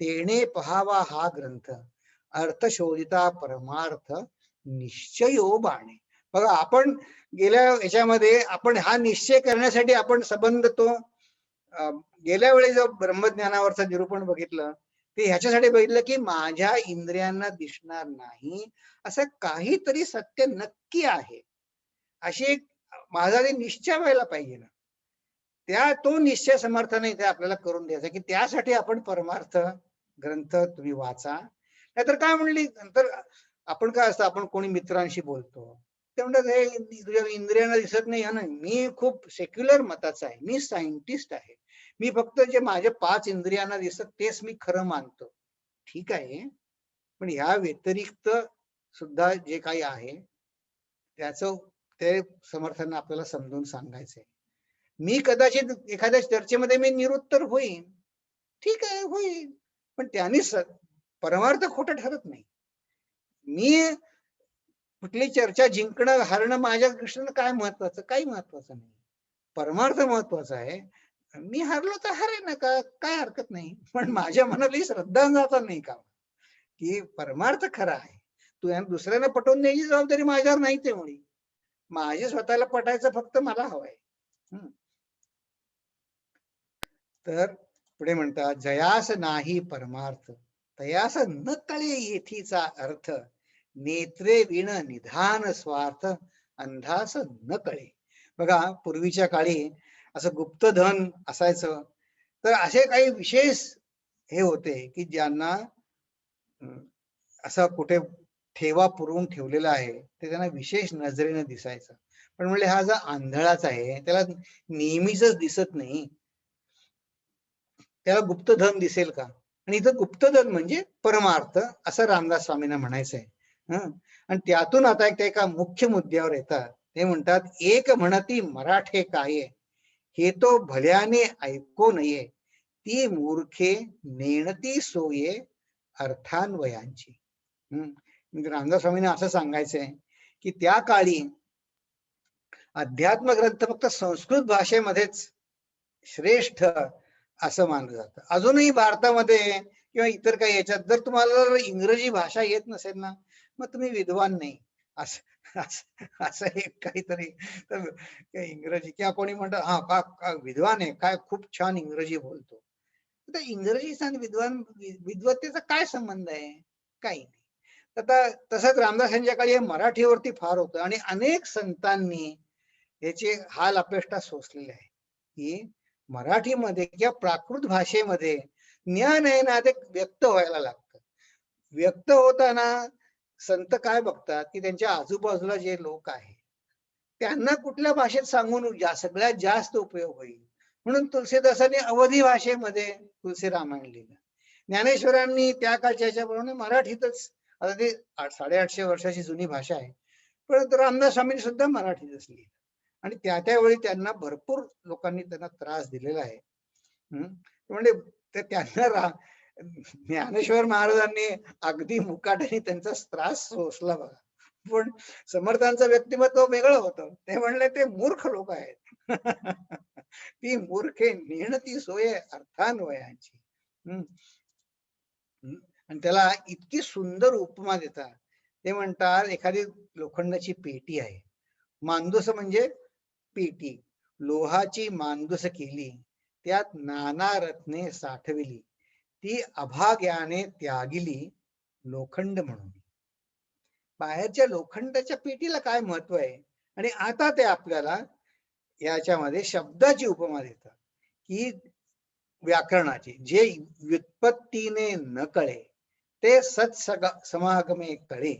Speaker 2: तेने पहावा हा ग्रंथ, अर्थ शोधिता परमार्थ निश्चयो बाणे. बघा आपण गेल्या याच्यामध्ये आपण हा निश्चय करण्यासाठी आपण संबंध तो गेल्या वेळी जो ब्रह्मज्ञानावरचं निरूपण बघितलं ते ह्याच्यासाठी बघितलं की माझ्या इंद्रियांना दिसणार नाही असं काहीतरी सत्य नक्की आहे, अशी एक माझा ते निश्चय व्हायला पाहिजे ना. तो निश्चय समर्थन इथे आपल्याला करून द्यायचा की त्यासाठी आपण परमार्थ ग्रंथ तुम्ही वाचा. नाहीतर काय म्हणली, नंतर आपण काय असतं, आपण कोणी मित्रांशी बोलतो ते म्हणतात हे तुझ्या इंद्रियांना दिसत नाही. ना, मी खूप सेक्युलर मताचा आहे, मी सायंटिस्ट आहे, मी फक्त जे माझ्या 5 इंद्रियांना दिसत तेच मी खरं मानतो. ठीक आहे, पण या व्यतिरिक्त सुद्धा जे काही आहे त्याचं ते समर्थन आपल्याला समजून सांगायचंय. मी कदाचित एखाद्या चर्चेमध्ये मी निरुत्तर होईन, ठीक आहे होईल, पण त्याने परमार्थ खोटं ठरत नाही. मी कुठली चर्चा जिंकणं हारणं माझ्या दृष्टीनं काय महत्वाचं, काही महत्वाचं नाही. परमार्थ महत्वाचा आहे. मी हारलो तर हारे ना का, काय हरकत नाही, पण माझ्या मनातली श्रद्धा जाता नाही का की परमार्थ खरा आहे. तू दुसऱ्यांना पटवून द्यायची जबाबदारी माझ्यावर नाही. ते मुळी माझे स्वतःला पटायचं फक्त मला हवंय. तर पुढे म्हणतात, जयास नाही परमार्थ तयास न कळे येथीचा अर्थ, नेत्रे विण निधान स्वार्थ अंधास न कळे. बघा पूर्वीच्या काळी असं गुप्तधन असायचं, तर असे काही विशेष हे होते की ज्यांना असा कुठे ठेवा पुरवून ठेवलेला आहे ते त्यांना विशेष नजरेने दिसायचं. पण म्हणले हा जो आंधळाच आहे त्याला नेहमीच दिसत नाही, त्याला गुप्तधन दिसेल का. आणि इथं गुप्तधन म्हणजे परमार्थ असं रामदास स्वामींना म्हणायचंय. आणि त्यातून आता एक एका मुख्य मुद्द्यावर येतात. ते म्हणतात, एक म्हणती मराठे काय हे तो भल्याने ऐको नये, ती मूर्खे नेणती सोये अर्थान्वयांची. रामदास स्वामींना असं सांगायचंय की त्या काळी अध्यात्म ग्रंथ फक्त संस्कृत भाषेमध्येच श्रेष्ठ असं मानलं जातं. अजूनही भारतामध्ये किंवा इतर काही याच्यात जर तुम्हाला इंग्रजी भाषा येत नसेल ना, मग तुम्ही विद्वान नाही असं एक काहीतरी. इंग्रजी किंवा कोणी म्हणतं हा का विद्वान आहे, काय खूप छान इंग्रजी बोलतो. तर इंग्रजीचा आणि विद्वत्तेचा काय संबंध आहे, काही नाही. आता तसंच रामदासांच्या काळी हे मराठीवरती फार होतं आणि अनेक संतांनी याचे हाल अपेष्टा सोसलेले आहे की मराठीमध्ये किंवा प्राकृत भाषेमध्ये ज्ञान आहे ना ते व्यक्त व्हायला लागतं. व्यक्त होताना संत काय बघतात की त्यांच्या आजूबाजूला जे लोक आहेत त्यांना कुठल्या भाषेत सांगून सगळ्यात जास्त उपयोग होईल, म्हणून तुलसीदासांनी अवधी भाषेमध्ये तुलसी रामायण लिहिलं. ज्ञानेश्वरांनी त्या काळच्या ह्याच्याप्रमाणे मराठीतच, आता ती 850 वर्षाची जुनी भाषा आहे, परंतु रामदास स्वामींनी सुद्धा मराठीतच लिहिलं. आणि त्यावेळी त्यांना भरपूर लोकांनी त्यांना त्रास दिलेला आहे. म्हणजे त्यांना ज्ञानेश्वर महाराजांनी अगदी मुकाट्याने त्यांचा त्रास सोसला बघा. पण समर्थांचं व्यक्तिमत्व वेगळं होतं. ते म्हणले ते मूर्ख लोक आहेत. ती मूर्खे नेणती सोय अर्थान्वयाची. हम्म. आणि त्याला इतकी सुंदर उपमा देतात. ते म्हणतात एखादी लोखंडाची पेटी आहे. माणूस म्हणजे पेटी. लोहाची माणूस केली, त्यात नाना रत्ने साठविली, ती अभाग्याने त्यागिली लोखंड म्हणून. बाहेरच्या लोखंडाच्या पेटीला काय महत्व आहे. आणि आता ते आपल्याला याच्यामध्ये शब्दाची उपमा देतात की व्याकरणाची जे व्युत्पत्तीने न कळे ते समागमे कळे,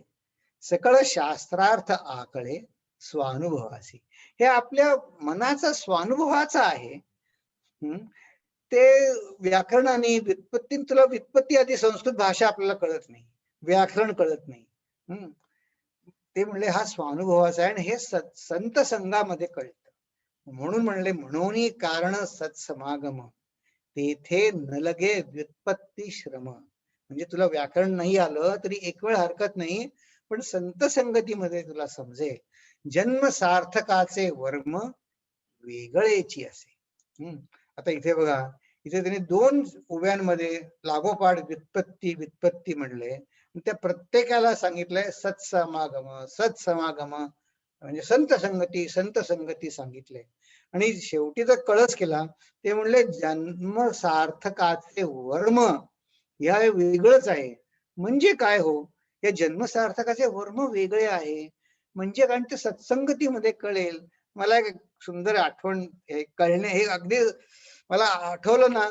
Speaker 2: सकळ शास्त्रार्थ आकळे स्वानुभवासी. हे आपल्या मनाचा स्वानुभवाचा आहे. ते व्याकरणाने व्युत्पत्ती, तुला व्युत्पत्ती आधी संस्कृत भाषा आपल्याला कळत नाही, व्याकरण कळत नाही. ते म्हणले हा स्वानुभवाचा आहे आणि हे संत संघामध्ये कळतं. म्हणून म्हणले म्हणून कारण सत्समागम तेथे न लगे व्युत्पत्ती श्रम. म्हणजे तुला व्याकरण नाही आलं तरी एक वेळ हरकत नाही, पण संत संगतीमध्ये तुला समजेल जन्म सार्थकाचे वर्म वेगळेची असे. आता इथे बघा, इथे त्यांनी दोन उभ्यांमध्ये लागोपाठ व्युत्पत्ती व्युत्पत्ती म्हणले. त्या प्रत्येकाला सांगितलंय सत्समागम सत्समागम म्हणजे संत संगती सांगितले. आणि शेवटी जर कळस केला ते म्हणले जन्म सार्थकाचे वर्म ह्या वेगळंच आहे. म्हणजे काय हो, या जन्म सार्थकाचे वर्म वेगळे आहे म्हणजे कारण ते सत्संगतीमध्ये कळेल. मला एक सुंदर आठवण कळणे हे अगदी मला आठवलं ना.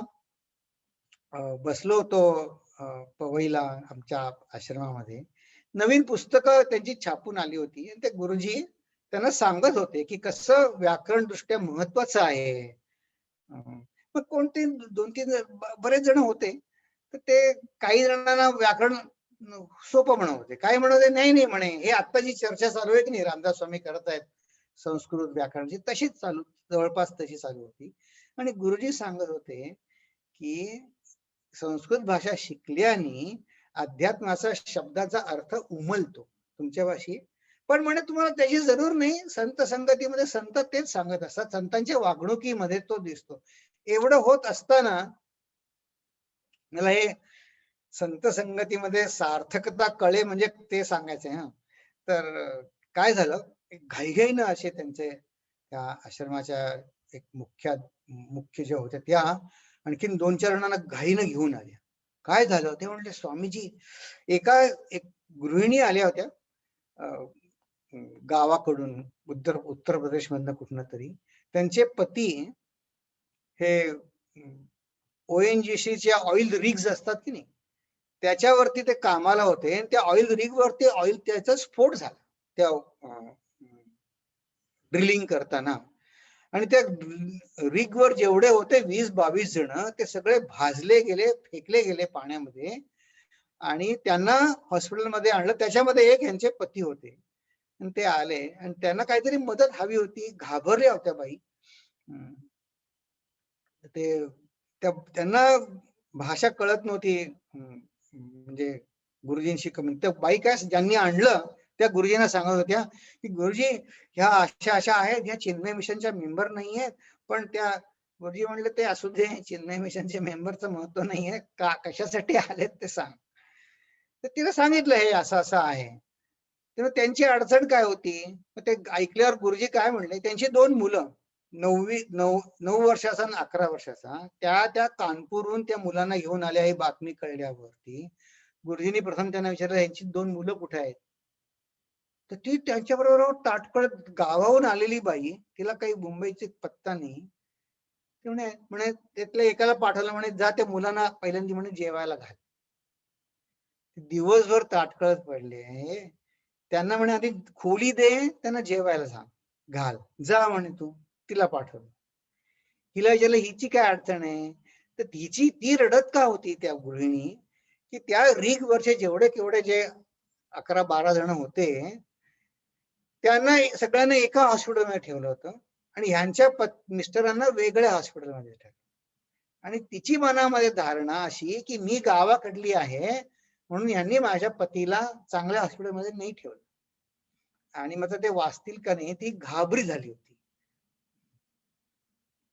Speaker 2: बसलो होतो पवईला आमच्या आश्रमामध्ये, नवीन पुस्तकं त्यांची छापून आली होती आणि ते गुरुजी त्यांना सांगत होते की कसं व्याकरण दृष्ट्या महत्वाचं आहे. मग कोणते दोन तीन बरेच जण होते, तर ते काही जणांना व्याकरण सोपं म्हणत होते, काही म्हणत होते नाही नाही म्हणे हे आता जी चर्चा चालू आहे की नाही रामदास स्वामी करत आहेत संस्कृत व्याकरणाची, तशीच चालू जवळपास तशी चालू होती. आणि गुरुजी सांगत होते की संस्कृत भाषा शिकल्याने अध्यात्माचा शब्दाचा अर्थ उमलतो तुमच्या भाषी. पण म्हणे तुम्हाला त्याची जरूर नाही, संत संगतीमध्ये संत तेच सांगत असतात, संतांच्या वागणुकीमध्ये तो दिसतो. एवढं होत असताना मला हे संत संगतीमध्ये सार्थकता कळे म्हणजे ते सांगायचंय. तर काय झालं, घाईघाईनं असे त्यांचे त्या आश्रमाच्या एक मुख्य ज्या होत्या त्या आणखीन 2-4 जणांना घाईनं घेऊन आल्या. काय झालं ते म्हणले स्वामीजी, एक गृहिणी आल्या होत्या गावाकडून उत्तर प्रदेश मधनं कुठनं तरी. त्यांचे पती हे ONGCच्या ऑइल रिग्स असतात की नाही त्याच्यावरती ते कामाला होते. त्या ऑइल रिग वरती त्याचा स्फोट झाला त्या ड्रिलिंग करताना. आणि त्या रिग वर जेवढे होते 20-22 जण ते सगळे भाजले गेले, फेकले गेले पाण्यामध्ये आणि त्यांना हॉस्पिटलमध्ये आणलं. त्याच्यामध्ये एक यांचे पती होते आणि ते आले आणि त्यांना काहीतरी मदत हवी होती. घाबरल्या होत्या बाई. ते त्यांना भाषा कळत नव्हती. म्हणजे गुरुजींशी कमी. त्या बाई काय ज्यांनी आणलं त्या गुरुजींना सांगत होत्या की गुरुजी ह्या अशा आहेत, ह्या चिन्मय मिशनच्या मेंबर नाही आहेत. पण त्या गुरुजी म्हणले ते असू दे, चिन्मय मिशनचे मेंबरचं महत्व नाहीये, कशासाठी आलेत ते सांग. तर तिला सांगितलं हे असं असं आहे. तेव्हा त्यांची अडचण काय होती ते ऐकल्यावर गुरुजी काय म्हणले, त्यांची 2 मुलं 9 वर्षाचा आणि 11 वर्षाचा त्या कानपूरहून त्या मुलांना घेऊन आल्या. ही बातमी कळल्यावरती गुरुजींनी प्रथम त्यांना विचारलं यांची 2 मुलं कुठे आहेत. तर ती त्यांच्याबरोबर ताटकळत गावाहून आलेली बाई, तिला काही मुंबईचे पत्ता नाही. म्हणे त्यातल्या एकाला पाठवलं, म्हणे जा त्या मुलांना पहिल्यांदा म्हणे जेवायला घाल. दिवसभर ताटकळत पडले. त्यांना म्हणे आधी खोली दे, त्यांना जेवायला सांग घाल, जा म्हणे तू. तिला पाठवलं. तिला विचारलं हिची काय अडचण आहे. तर ती रडत का होती त्या गृहिणी की त्या रिग वरचे जेवढे जे 11-12 जण होते त्यांना सगळ्यांना एका हॉस्पिटलमध्ये ठेवलं होतं आणि ह्यांच्या मिस्टरांना वेगळ्या हॉस्पिटलमध्ये ठेवलं. आणि तिची मनामध्ये धारणा अशी की मी गावाकडली आहे म्हणून यांनी माझ्या पतीला चांगल्या हॉस्पिटलमध्ये नाही ठेवलं. आणि मग ते वाचतील का नाही ती घाबरी झाली होती.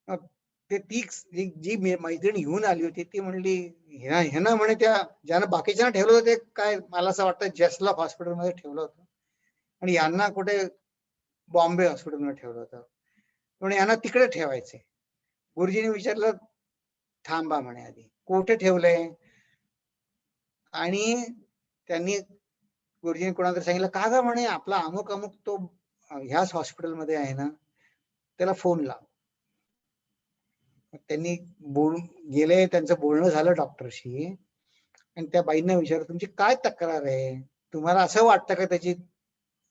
Speaker 2: मग ते ती जी मैत्रीण घेऊन आली होती ती म्हणली ह्यानं म्हणे त्या ज्यानं बाकीच्यांना ठेवलं होतं ते काय मला असं वाटतं जसलॉफ हॉस्पिटलमध्ये ठेवलं होतं आणि यांना कुठे बॉम्बे हॉस्पिटलमध्ये ठेवलं होतं. म्हणून यांना तिकडे ठेवायचे. गुरुजींनी विचारलं थांबा म्हणे आधी कुठे ठेवलंय आणि त्यांनी गुरुजींनी कोणाला सांगितलं का ग म्हणे आपला अमुक अमुक तो ह्याच हॉस्पिटलमध्ये आहे ना त्याला फोन लाव. त्यांनी बोलून गेले त्यांचं बोलणं झालं डॉक्टरशी आणि त्या बाईंना विचारलं तुमची काय तक्रार आहे तुम्हाला असं वाटतं का त्याची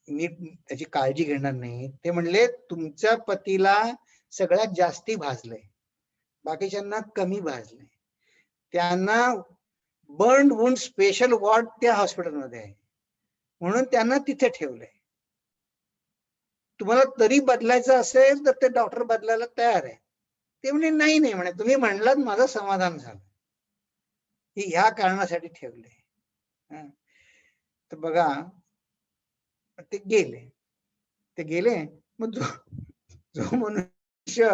Speaker 2: नीट त्याची काळजी घेणार नाही. ते म्हणले तुमच्या पतीला सगळ्यात जास्ती भाजलंय बाकीच्यांना कमी भाजलंय त्यांना बर्न वुंड स्पेशल वॉर्ड त्या हॉस्पिटलमध्ये आहे म्हणून त्यांना तिथे ठेवलंय. तुम्हाला तरी बदलायचं असेल तर ते डॉक्टर बदलायला तयार आहे. ते म्हणे नाही नाही म्हणे तुम्ही म्हणलात माझं समाधान झालं की ह्या कारणासाठी ठेवले. तर बघा ते गेले मग जो मनुष्य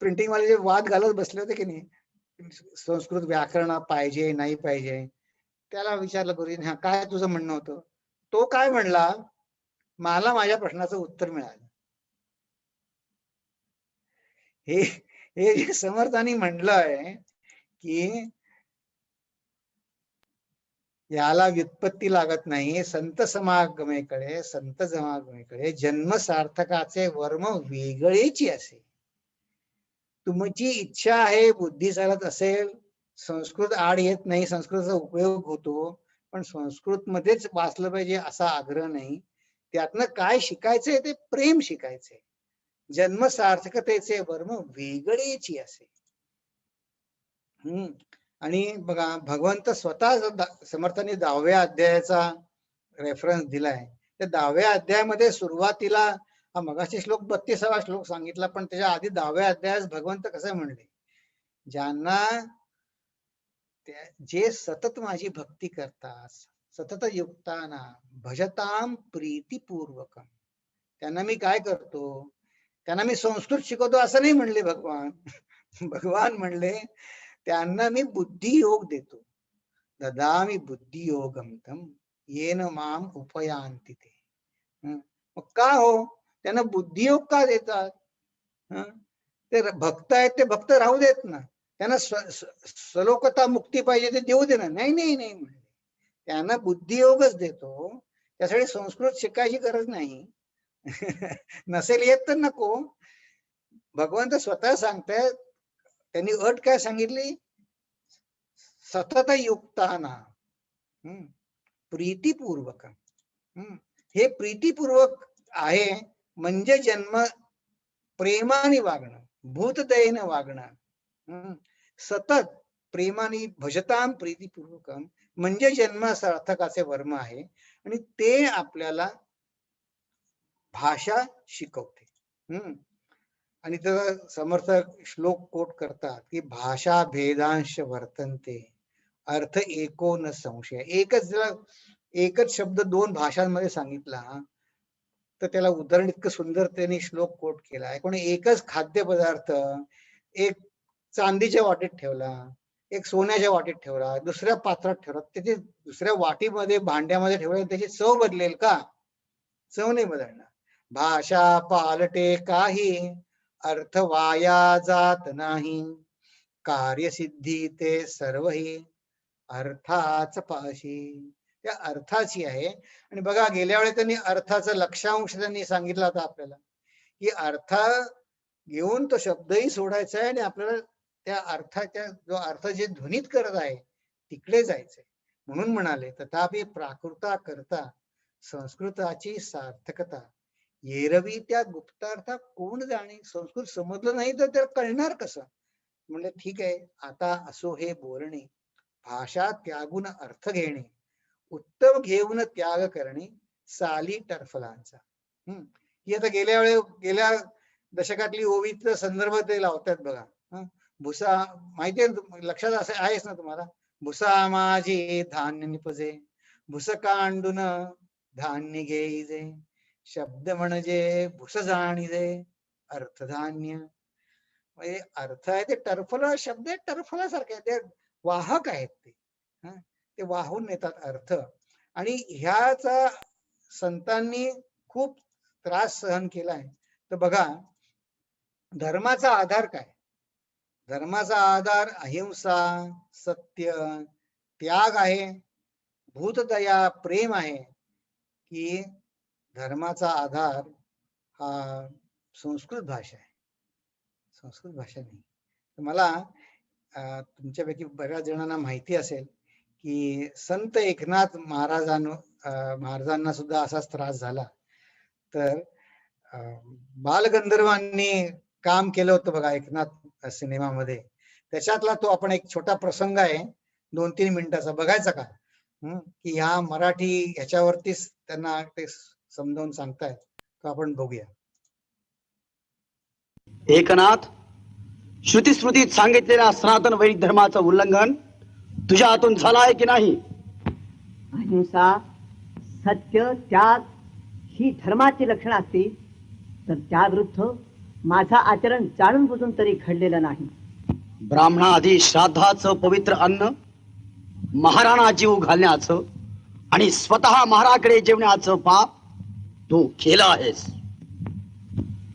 Speaker 2: प्रिंटिंग वाले जे वाद घालत बसले होते की नाही संस्कृत व्याकरण पाहिजे नाही पाहिजे त्याला विचारलं गुरुजींनी हा काय तुझं म्हणणं होतं. तो काय म्हणला मला माझ्या प्रश्नाचं उत्तर मिळालं. हे हे जे समर्थांनी म्हटलंय की याला व्युत्पत्ती लागत नाही संत समागमेकडे संत समागमेकडे जन्म सार्थकाचे वर्म वेगळेची असे. तुमची इच्छा आहे बुद्धी चालत असेल संस्कृत आड येत नाही संस्कृतचा उपयोग होतो पण संस्कृत मध्येच वाचलं पाहिजे असा आग्रह नाही. त्यातनं काय शिकायचंय ते प्रेम शिकायचंय. जन्म सार्थकतेचे वर्म वेगळेची असे. आणि बघा भगवंत स्वतः समर्थांनी 10व्या अध्यायाचा रेफरन्स दिलाय. त्या 10व्या अध्यायामध्ये सुरुवातीला हा मगाशी श्लोक 32वा श्लोक सांगितला पण त्याच्या आधी 10व्या अध्यायात भगवंत कसं म्हणले ज्यांना जे सतत माझी भक्ती करतात सतत युक्ताना भजताम प्रीतीपूर्वकम त्यांना मी काय करतो त्यांना मी संस्कृत शिकवतो असं नाही म्हणले भगवान. भगवान म्हणले त्यांना मी बुद्धियोग देतो. ददामी बुद्धियोगम तम येन माम उपयांती ते. मग का हो त्यांना बुद्धियोग का देतात. ते भक्त आहेत ते भक्त राहू देत ना त्यांना स्वलोकता मुक्ती पाहिजे ते देऊ दे ना. नाही नाही नाही म्हणले त्यांना बुद्धियोगच देतो त्यासाठी संस्कृत शिकायची गरज नाही. नसेल येत तर नको. भगवंत स्वतः सांगतायत त्यांनी अट काय सांगितली सतत युक्ताना प्रीतीपूर्वक. हे प्रीतीपूर्वक आहे म्हणजे जन्म प्रेमाने वागणं भूतदयेनं वागणं सतत प्रेमाने भजताम प्रीतीपूर्वकम म्हणजे जन्म सार्थकाचे वर्म आहे आणि ते आपल्याला भाषा शिकवते. आणि तर समर्थ श्लोक कोट करतात की भाषा भेदांश वर्तनते अर्थ एको न संशय. एकच शब्द दोन भाषांमध्ये सांगितला तर त्याला उदाहरण इतकं सुंदर त्यांनी श्लोक कोट केलाय. कोणी एकच खाद्यपदार्थ एक चांदीच्या वाटीत ठेवला एक सोन्याच्या वाटीत ठेवला दुसऱ्या पात्रात ठेवला त्याची दुसऱ्या वाटीमध्ये भांड्यामध्ये ठेवला त्याची चव बदलेल का. चव नाही बदलणार. भाषा पालटे काही अर्थ वाया जात नाही कार्यसिद्धी ते सर्वही अर्थाच पाशी. त्या अर्थाची आहे. आणि बघा गेल्या वेळी त्यांनी अर्थाचा लक्षांश त्यांनी सांगितला होता आपल्याला की अर्थ घेऊन तो शब्दही सोडायचा आहे आणि आपल्याला त्या अर्थाच्या जो अर्थ जे ध्वनित करत आहे तिकडे जायचंय. म्हणून म्हणाले तथापि प्राकृता करता संस्कृताची सार्थकता येरवी त्या गुप्तार्था कोण जाणे. संस्कृत समजलं नाही तर त्याला कळणार कसं. म्हणले ठीक आहे आता असो हे बोलणे भाषा त्यागून अर्थ घेणे उत्तम घेऊन त्याग करणे साली टरफलांचा. ही आता गेल्या दशकातली ओवीचा संदर्भ ते लावतात बघा. भुसा माहिती आहे लक्षात असं आहेच ना तुम्हाला. भुसा माझी धान्य निपजे, भुस कांडून धान्य घेईजे, शब्द म्हणजे भुस जाणीजे, अर्थधान्य. म्हणजे अर्थ आहे ते टरफल शब्द आहे, टरफलासारखे आहे ते, वाहक आहेत ते. ते वाहून नेतात अर्थ. आणि ह्याचा संतांनी खूप त्रास सहन केलाय. तर बघा, धर्माचा आधार काय? धर्माचा आधार अहिंसा, सत्य, त्याग आहे, भूतदया, प्रेम आहे. की धर्माचा आधार हा संस्कृत भाषा आहे, संस्कृत भाषा नाही. मला तुमच्यापैकी बऱ्याच जणांना माहिती असेल की संत एकनाथ महाराजांना सुद्धा असाच त्रास झाला. तर बालगंधर्वांनी काम केलं होतं बघा एकनाथ सिनेमामध्ये. त्याच्यातला तो आपण एक छोटा प्रसंग आहे 2-3 मिनिटाचा, बघायचा का? की ह्या मराठी ह्याच्यावरतीच त्यांना ते समजावून सांगतायत, तो आपण बघूया.
Speaker 3: एकनाथ, श्रुती स्मृतीत सांगितलेल्या सनातन वैदिक धर्माचं उल्लंघन तुझ्या हातून झालं आहे की नाही?
Speaker 4: अहिंसा, सत्य, त्याग ही धर्माची लक्षणं असतील तर त्याविरुद्ध माझं आचरण जाणून बुजून तरी घडलेलं नाही.
Speaker 3: ब्राह्मणाआधी श्राद्धाचं पवित्र अन्न महाराणा जीव घालण्याचं आणि स्वतः महाराकडे जेवण्याचं पाप तू केलं आहेस.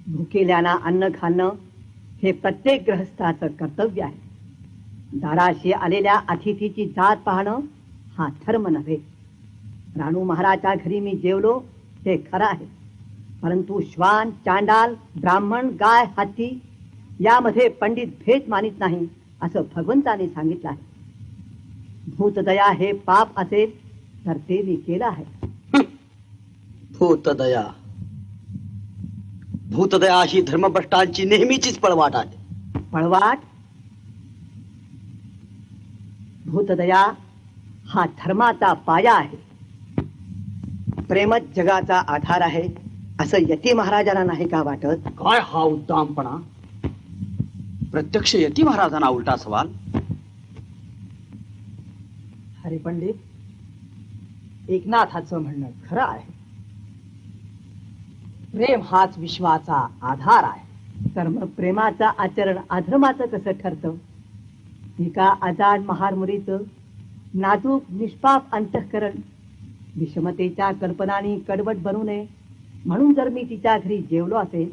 Speaker 4: भुकेल्याना अन्न घालणं हे प्रत्येक गृहस्थाचं कर्तव्य आहे. दाराशी आलेल्या अतिथीची जात पाहणं हा धर्म नव्हे. राणू महाराजच्या घरी मी जेवलो हे खरं आहे, परंतु श्वान, चांडाल, ब्राह्मण, गाय, हत्ती यामध्ये पंडित भेद मानित नाही असं भगवंताने सांगितलं आहे. भूतदया हे पाप असेल तर ते मी केलं आहे.
Speaker 3: भूतदया, भूतदया ही धर्मभ्रष्टांची नेहमीचीच पळवाट आहे.
Speaker 4: पळवाट? भूतदया हा धर्माचा पाया आहे. प्रेमच जगाचा आधार आहे असं यती महाराजांना नाही का वाटत?
Speaker 3: काय हा उद्दामपणा? प्रत्यक्ष यती महाराजांना उलटा सवाल.
Speaker 4: हरिपंडित, एकनाथाचं म्हणणं खरं आहे. प्रेम हाच विश्वाचा आधार आहे. तर मग प्रेमाचं आचरण अधर्माचं कसं ठरतं? एका आजाड महारमुरीचं नाजूक निष्पाप अंतःकरण विषमतेच्या कल्पनांनी कडवट बनू नये म्हणून जर मी तिच्या घरी जेवलो असेल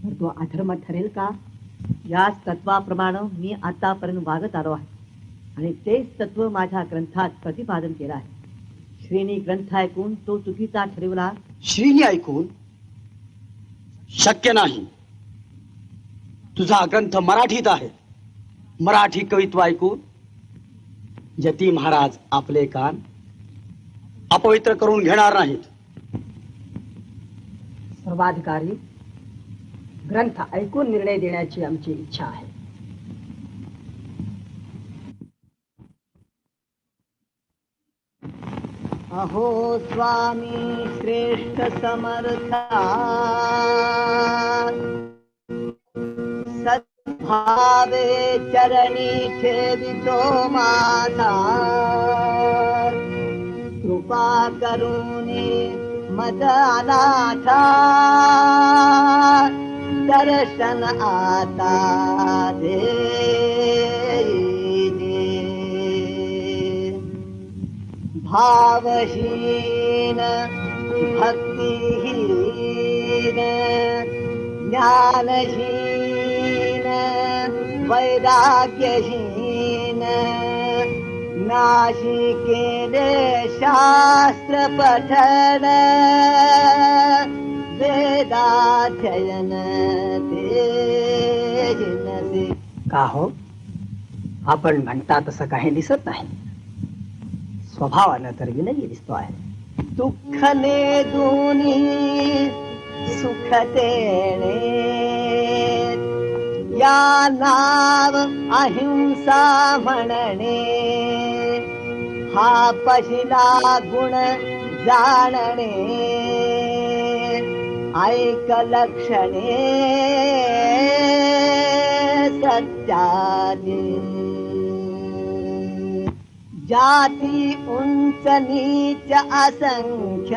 Speaker 4: तर तो अधर्म ठरेल का? याच तत्वाप्रमाणे मी आतापर्यंत वागत आलो आहे आणि तेच तत्व माझ्या ग्रंथात प्रतिपादन केलं आहे. श्रीनी ग्रंथ ऐकून तो चुकीचा ठरवला.
Speaker 3: श्रीनी ऐकून? शक्य नाही. तुझा ग्रंथ मराठीत आहे. मराठी कवित्व ऐकून यती महाराज आपले कान अपवित्र करून घेणार नाहीत.
Speaker 4: सर्वाधिकारी, ग्रंथ ऐकून निर्णय देण्याची आमची इच्छा आहे. अहो स्वामी श्रेष्ठ समर्था, सद्भावे चरणी ठेवितो माझा, कृपा करुणी मज अनाथा, दर्शन आता दे. भावहीन भक्तिहीन ज्ञानहीन वैराग्यहीन नाशी केले शास्त्र पठन वेदाध्ययन तेजनसे. का हो, आपण म्हणता तसं काही दिसत नाही. स्वभावानं तर विनयी दिसतो आहे. दुःखने दोन्ही सुख देणे, या नाव अहिंसा म्हणणे, हा पहिला गुण जाणणे, ऐक लक्षणे सत्याने जाती उंच नीच असंख्य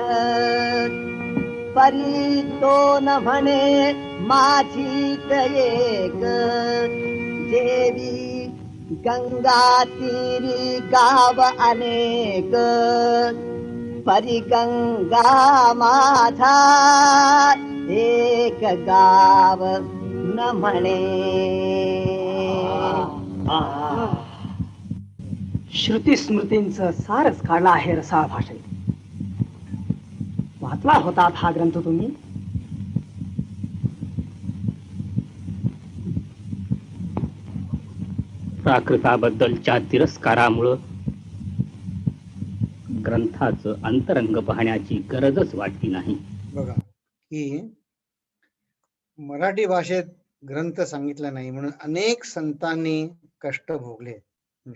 Speaker 4: परी तो न म्हणे माझीत एक देवी गंगा तीरी गाव अनेक परी गंगा माझा एक गाव न म्हणे.
Speaker 5: श्रुती स्मृतींचं सारच काढला आहे रसाळ भाषेत. वाचला होता हा ग्रंथ तुम्ही?
Speaker 6: प्राकृताबद्दलच्या तिरस्कारामुळं ग्रंथाचं अंतरंग पाहण्याची गरजच वाटली नाही.
Speaker 2: बघा की मराठी भाषेत ग्रंथ सांगितला नाही म्हणून अनेक संतांनी कष्ट भोगले.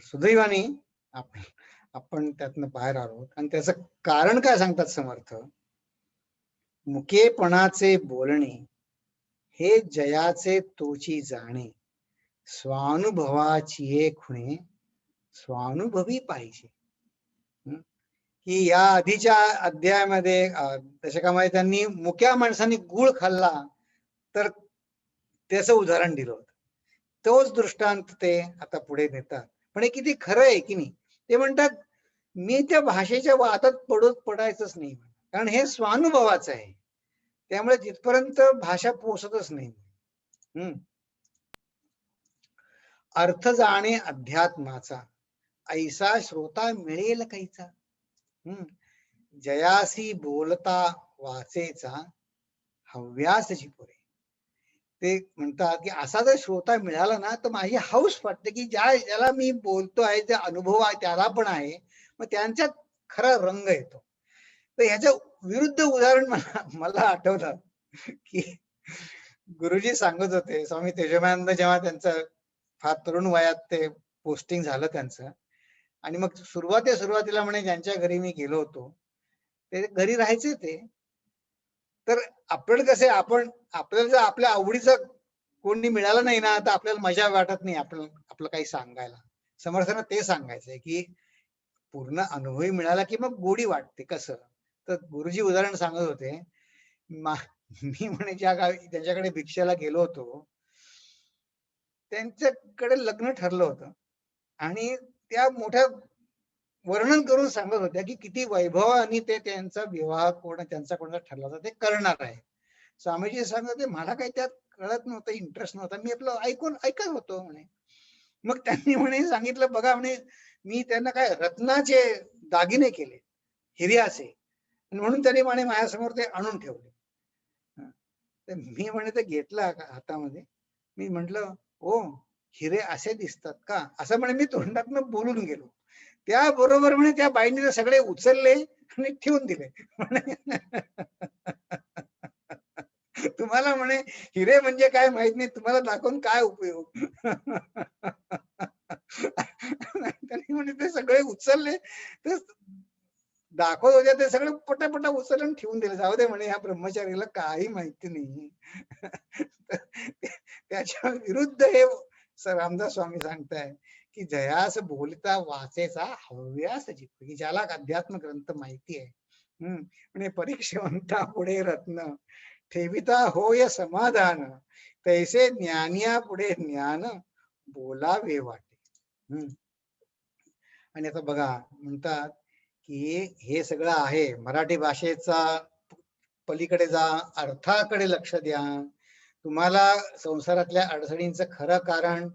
Speaker 2: सुदैवाने आपण त्यातनं बाहेर आलो. आणि त्याचं कारण काय सांगतात समर्थ? मुकेपणाचे बोलणे हे जयाचे तोची जाणे, स्वानुभवाची खुणे स्वानुभवी पाहिजे. की या आधीच्या अध्यायामध्ये दशकामध्ये त्यांनी मुक्या माणसांनी गुळ खाल्ला तर त्याचं उदाहरण दिलं होतं. तोच दृष्टांत ते आता पुढे नेतात. पण हे किती खरं आहे की नाही? ते म्हणतात मी त्या भाषेच्या वादात पडायचंच नाही, कारण हे स्वानुभवाचं आहे. त्यामुळे जिथपर्यंत भाषा पोचतच नाही. अर्थ जाणे अध्यात्माचा ऐसा श्रोता मिळेल कैचा. जयासी बोलता वाचेचा हव्यासची पुरे. ते म्हणतात की असा जर श्रोता मिळाला ना तर माझी हौस वाटते की ज्याला मी बोलतो आहे, जे अनुभव आहे त्याला पण आहे, मग त्यांच्यात खरा रंग येतो. तर ह्याच्या विरुद्ध उदाहरण मला आठवलं की गुरुजी सांगत होते, स्वामी तेजोमानंद जेव्हा त्यांचं फार तरुण वयात ते पोस्टिंग झालं त्यांचं, आणि मग सुरुवातीला म्हणे ज्यांच्या घरी मी गेलो होतो ते घरी राहायचे ते. तर आपण कसे आपल्याला जर आपल्या आवडीचं कोणी मिळालं नाही ना तर आपल्याला मजा वाटत नाही आपलं काही सांगायला. समर्थानं ते सांगायचंय की पूर्ण अनुभवी मिळाला की मग गोडी वाटते. कसं तर गुरुजी उदाहरण सांगत होते, मी म्हणे ज्या गावी त्यांच्याकडे भिक्षेला गेलो होतो त्यांच्याकडे लग्न ठरलं होतं आणि त्या मोठ्या वर्णन करून सांगत होत्या की किती वैभवाने ते त्यांचा विवाह त्यांचा कोणाचा ठरला होता ते करणार आहे. स्वामीजी सांगत होते मला काही त्यात कळत नव्हतं, इंटरेस्ट नव्हता, मी आपलं ऐकत होतो म्हणे. मग त्यांनी म्हणे सांगितलं बघा म्हणे मी त्यांना काय रत्नाचे दागिने केले हिऱ्याचे, म्हणून त्यांनी म्हणे माझ्यासमोर ते आणून ठेवले. तर मी म्हणे ते घेतलं हातामध्ये. मी म्हंटल ओ हिरे असे दिसतात का, असं म्हणे मी तोंडातनं बोलून गेलो. त्याबरोबर म्हणे त्या बाईने सगळे उचलले आणि ठेवून दिले. तुम्हाला म्हणे हिरे म्हणजे काय माहित नाही, तुम्हाला दाखवून काय उपयोग. त्यांनी म्हणे ते सगळे उचलले, ते दाखवत होते ते सगळे पटापटा उचलून ठेवून दिले. जाऊ दे म्हणे ह्या ब्रह्मचारीला काही माहिती नाही. त्याच्या विरुद्ध हे रामदास स्वामी सांगताय की जयास बोलता वाचेचा हव्यास जिथे, ज्याला अध्यात्म ग्रंथ माहिती आहे. म्हणजे परीक्षेवंता पुढे रत्न ठेविता होय समाधान, तैसे ज्ञानिया पुढे ज्ञान बोलावे वाटे. आणि आता बघा म्हणतात की हे सगळं आहे मराठी भाषेचा पलीकडे जा, अर्थाकडे लक्ष द्या. तुम्हाला संसारातल्या अडचणींचं खरं कारण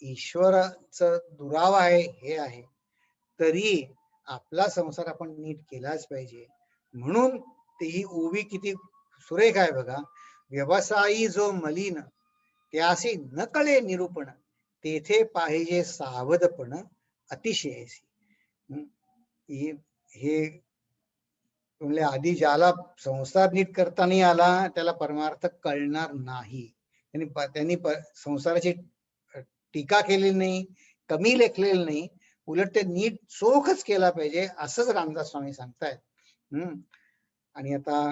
Speaker 2: ईश्वराचं दुरावा आहे हे आहे, तरी आपला संसार आपण नीट केलाच पाहिजे. म्हणून ही ओवी किती सुरेख आहे बघा. व्यवसायी जो मलिन त्यासी न कळे निरूपण, तेथे पाहिजे सावधपण अतिशयसी. हे म्हणजे आधी ज्याला संसार नीट करता नाही आला त्याला परमार्थ कळणार नाही. त्यांनी संसाराची टीका केलेली नाही, कमी लेखलेली नाही, उलट ते नीट चोखच केला पाहिजे असंच रामदास स्वामी सांगतायत. आणि आता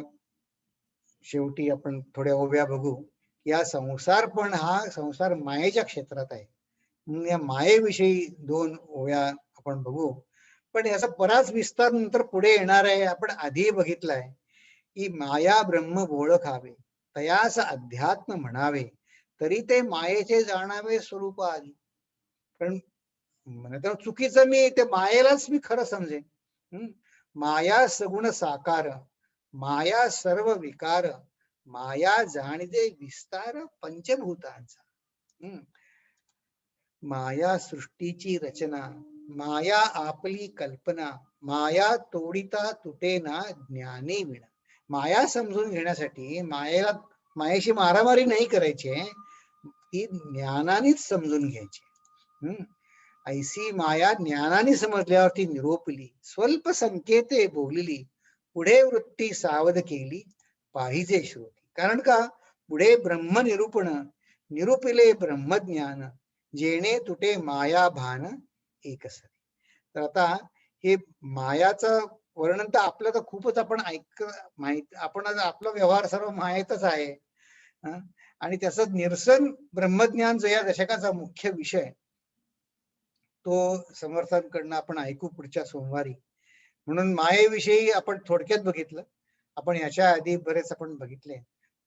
Speaker 2: शेवटी आपण थोड्या ओव्या बघू या संसार पण हा संसार मायेच्या क्षेत्रात आहे. म्हणून या मायेविषयी 2 ओव्या आपण बघू. पण याचा बराच विस्तार नंतर पुढे येणार आहे. आपण आधी बघितलाय की माया ब्रह्म ओळखावे, तयास अध्यात्म म्हणावे, तरी ते मायेचे जाणावे स्वरूप आधी. कारण तर चुकीचं मी ते मायेलाच मी खरं समजेन. माया सगुण साकार, माया सर्व विकार, माया जाणिते विस्तार पंचभूतांचा. माया सृष्टीची रचना, माया आपली कल्पना, माया तोडिता तुटेना ज्ञाने विना. माया समजून घेण्यासाठी मायेशी मारामारी नाही करायची, ती ज्ञानानेच समजून घ्यायची. ऐसी माया ज्ञानाने समजल्यावरती निरोपली, स्वल्प संकेते बोलली, पुढे वृत्ती सावध केली, पाहिजे श्रुती. कारण का पुढे ब्रह्म निरूपण, निरूपिले ब्रह्मज्ञान, जेणे तुटे माया भान एकसरी. तर आता हे मायाचं वर्णन तर आपलं तर खूपच आपण माहित, आपण आपला व्यवहार सर्व मायेतच आहे. आणि त्याचं निरसन ब्रह्मज्ञान जो या दशकाचा मुख्य विषय, तो समर्थांकडनं आपण ऐकू पुढच्या सोमवारी. म्हणून मायेविषयी आपण थोडक्यात बघितलं. आपण याच्या आधी बरेच आपण बघितले.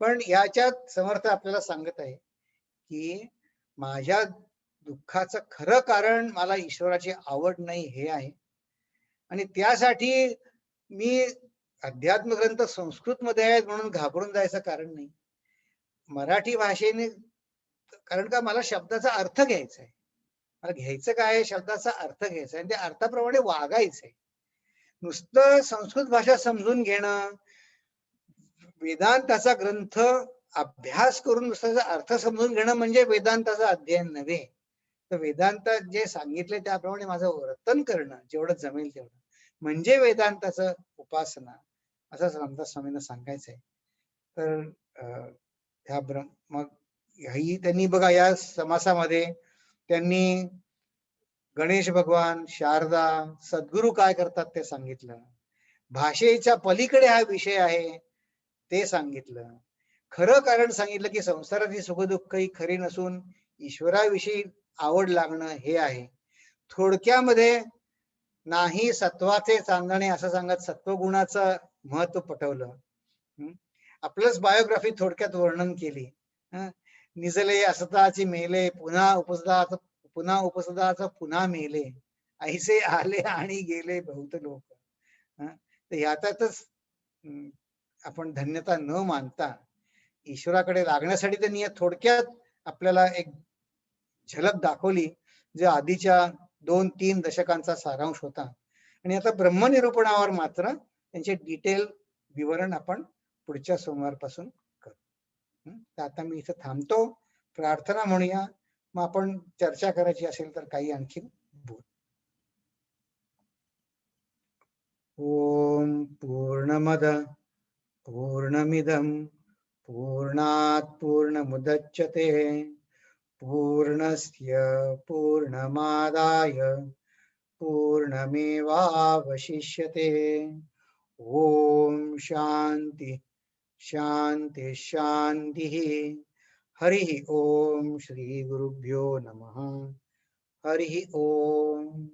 Speaker 2: पण याच्यात समर्थ आपल्याला सांगत आहे की माझ्या दुःखाचं खरं कारण मला ईश्वराची आवड नाही हे आहे. आणि त्यासाठी मी अध्यात्म ग्रंथ संस्कृत मध्ये आहेत म्हणून घाबरून जायचं कारण नाही. मराठी भाषेने, कारण का मला शब्दाचा अर्थ घ्यायचा आहे. मला घ्यायचं काय आहे, शब्दाचा अर्थ घ्यायचा आहे आणि त्या अर्थाप्रमाणे वागायचंय. नुसतं संस्कृत भाषा समजून घेणं, वेदांताचा ग्रंथ अभ्यास करून नुसता अर्थ समजून घेणं म्हणजे वेदांताचं अध्ययन नव्हे. तर वेदांतात जे सांगितले त्याप्रमाणे माझं वर्तन करणं जेवढं जमेल तेवढं म्हणजे वेदांताचं उपासना, असं समजा स्वामींना सांगायचंय. तर ह्या मग ही त्यांनी बघा या समासामध्ये त्यांनी गणेश भगवान, शारदा, सद्गुरू काय करतात ते सांगितलं. भाषेच्या पलीकडे हा विषय आहे ते सांगितलं. खरं कारण सांगितलं की संसाराची सुखदुःख ही खरी नसून ईश्वराविषयी आवड लागणं हे आहे. थोडक्यामध्ये नाही सत्वाचे चांदणे असं सांगत सत्वगुणाचं महत्व पटवलं. आपलंच बायोग्राफी थोडक्यात वर्णन केली. निजले असताची मेले, पुन्हा उपसदाच पुन्हा मेले, ऐसे आले आणि गेले बहुत लोक. तर ह्यातच आपण धन्यता न मानता ईश्वराकडे लागण्यासाठी त्यांनी थोडक्यात आपल्याला एक झलक दाखवली, जो आधीच्या 2-3 दशकांचा सारांश होता. आणि आता ब्रह्मनिरूपणावर मात्र त्यांचे डिटेल विवरण आपण पुढच्या सोमवारपासून करू. तर आता मी इथं थांबतो. प्रार्थना म्हणूया, मग आपण चर्चा करायची असेल तर काही आणखी बोल. ओम पूर्णमद पूर्णमिदं पूर्णात् पूर्णमुदच्यते पूर्णस्य पूर्णमादाय पूर्णमेवावशिष्यते. ओम शांति शांति शांति. हरि ओम. श्री गुरुभ्यो नमः. हरि ओम.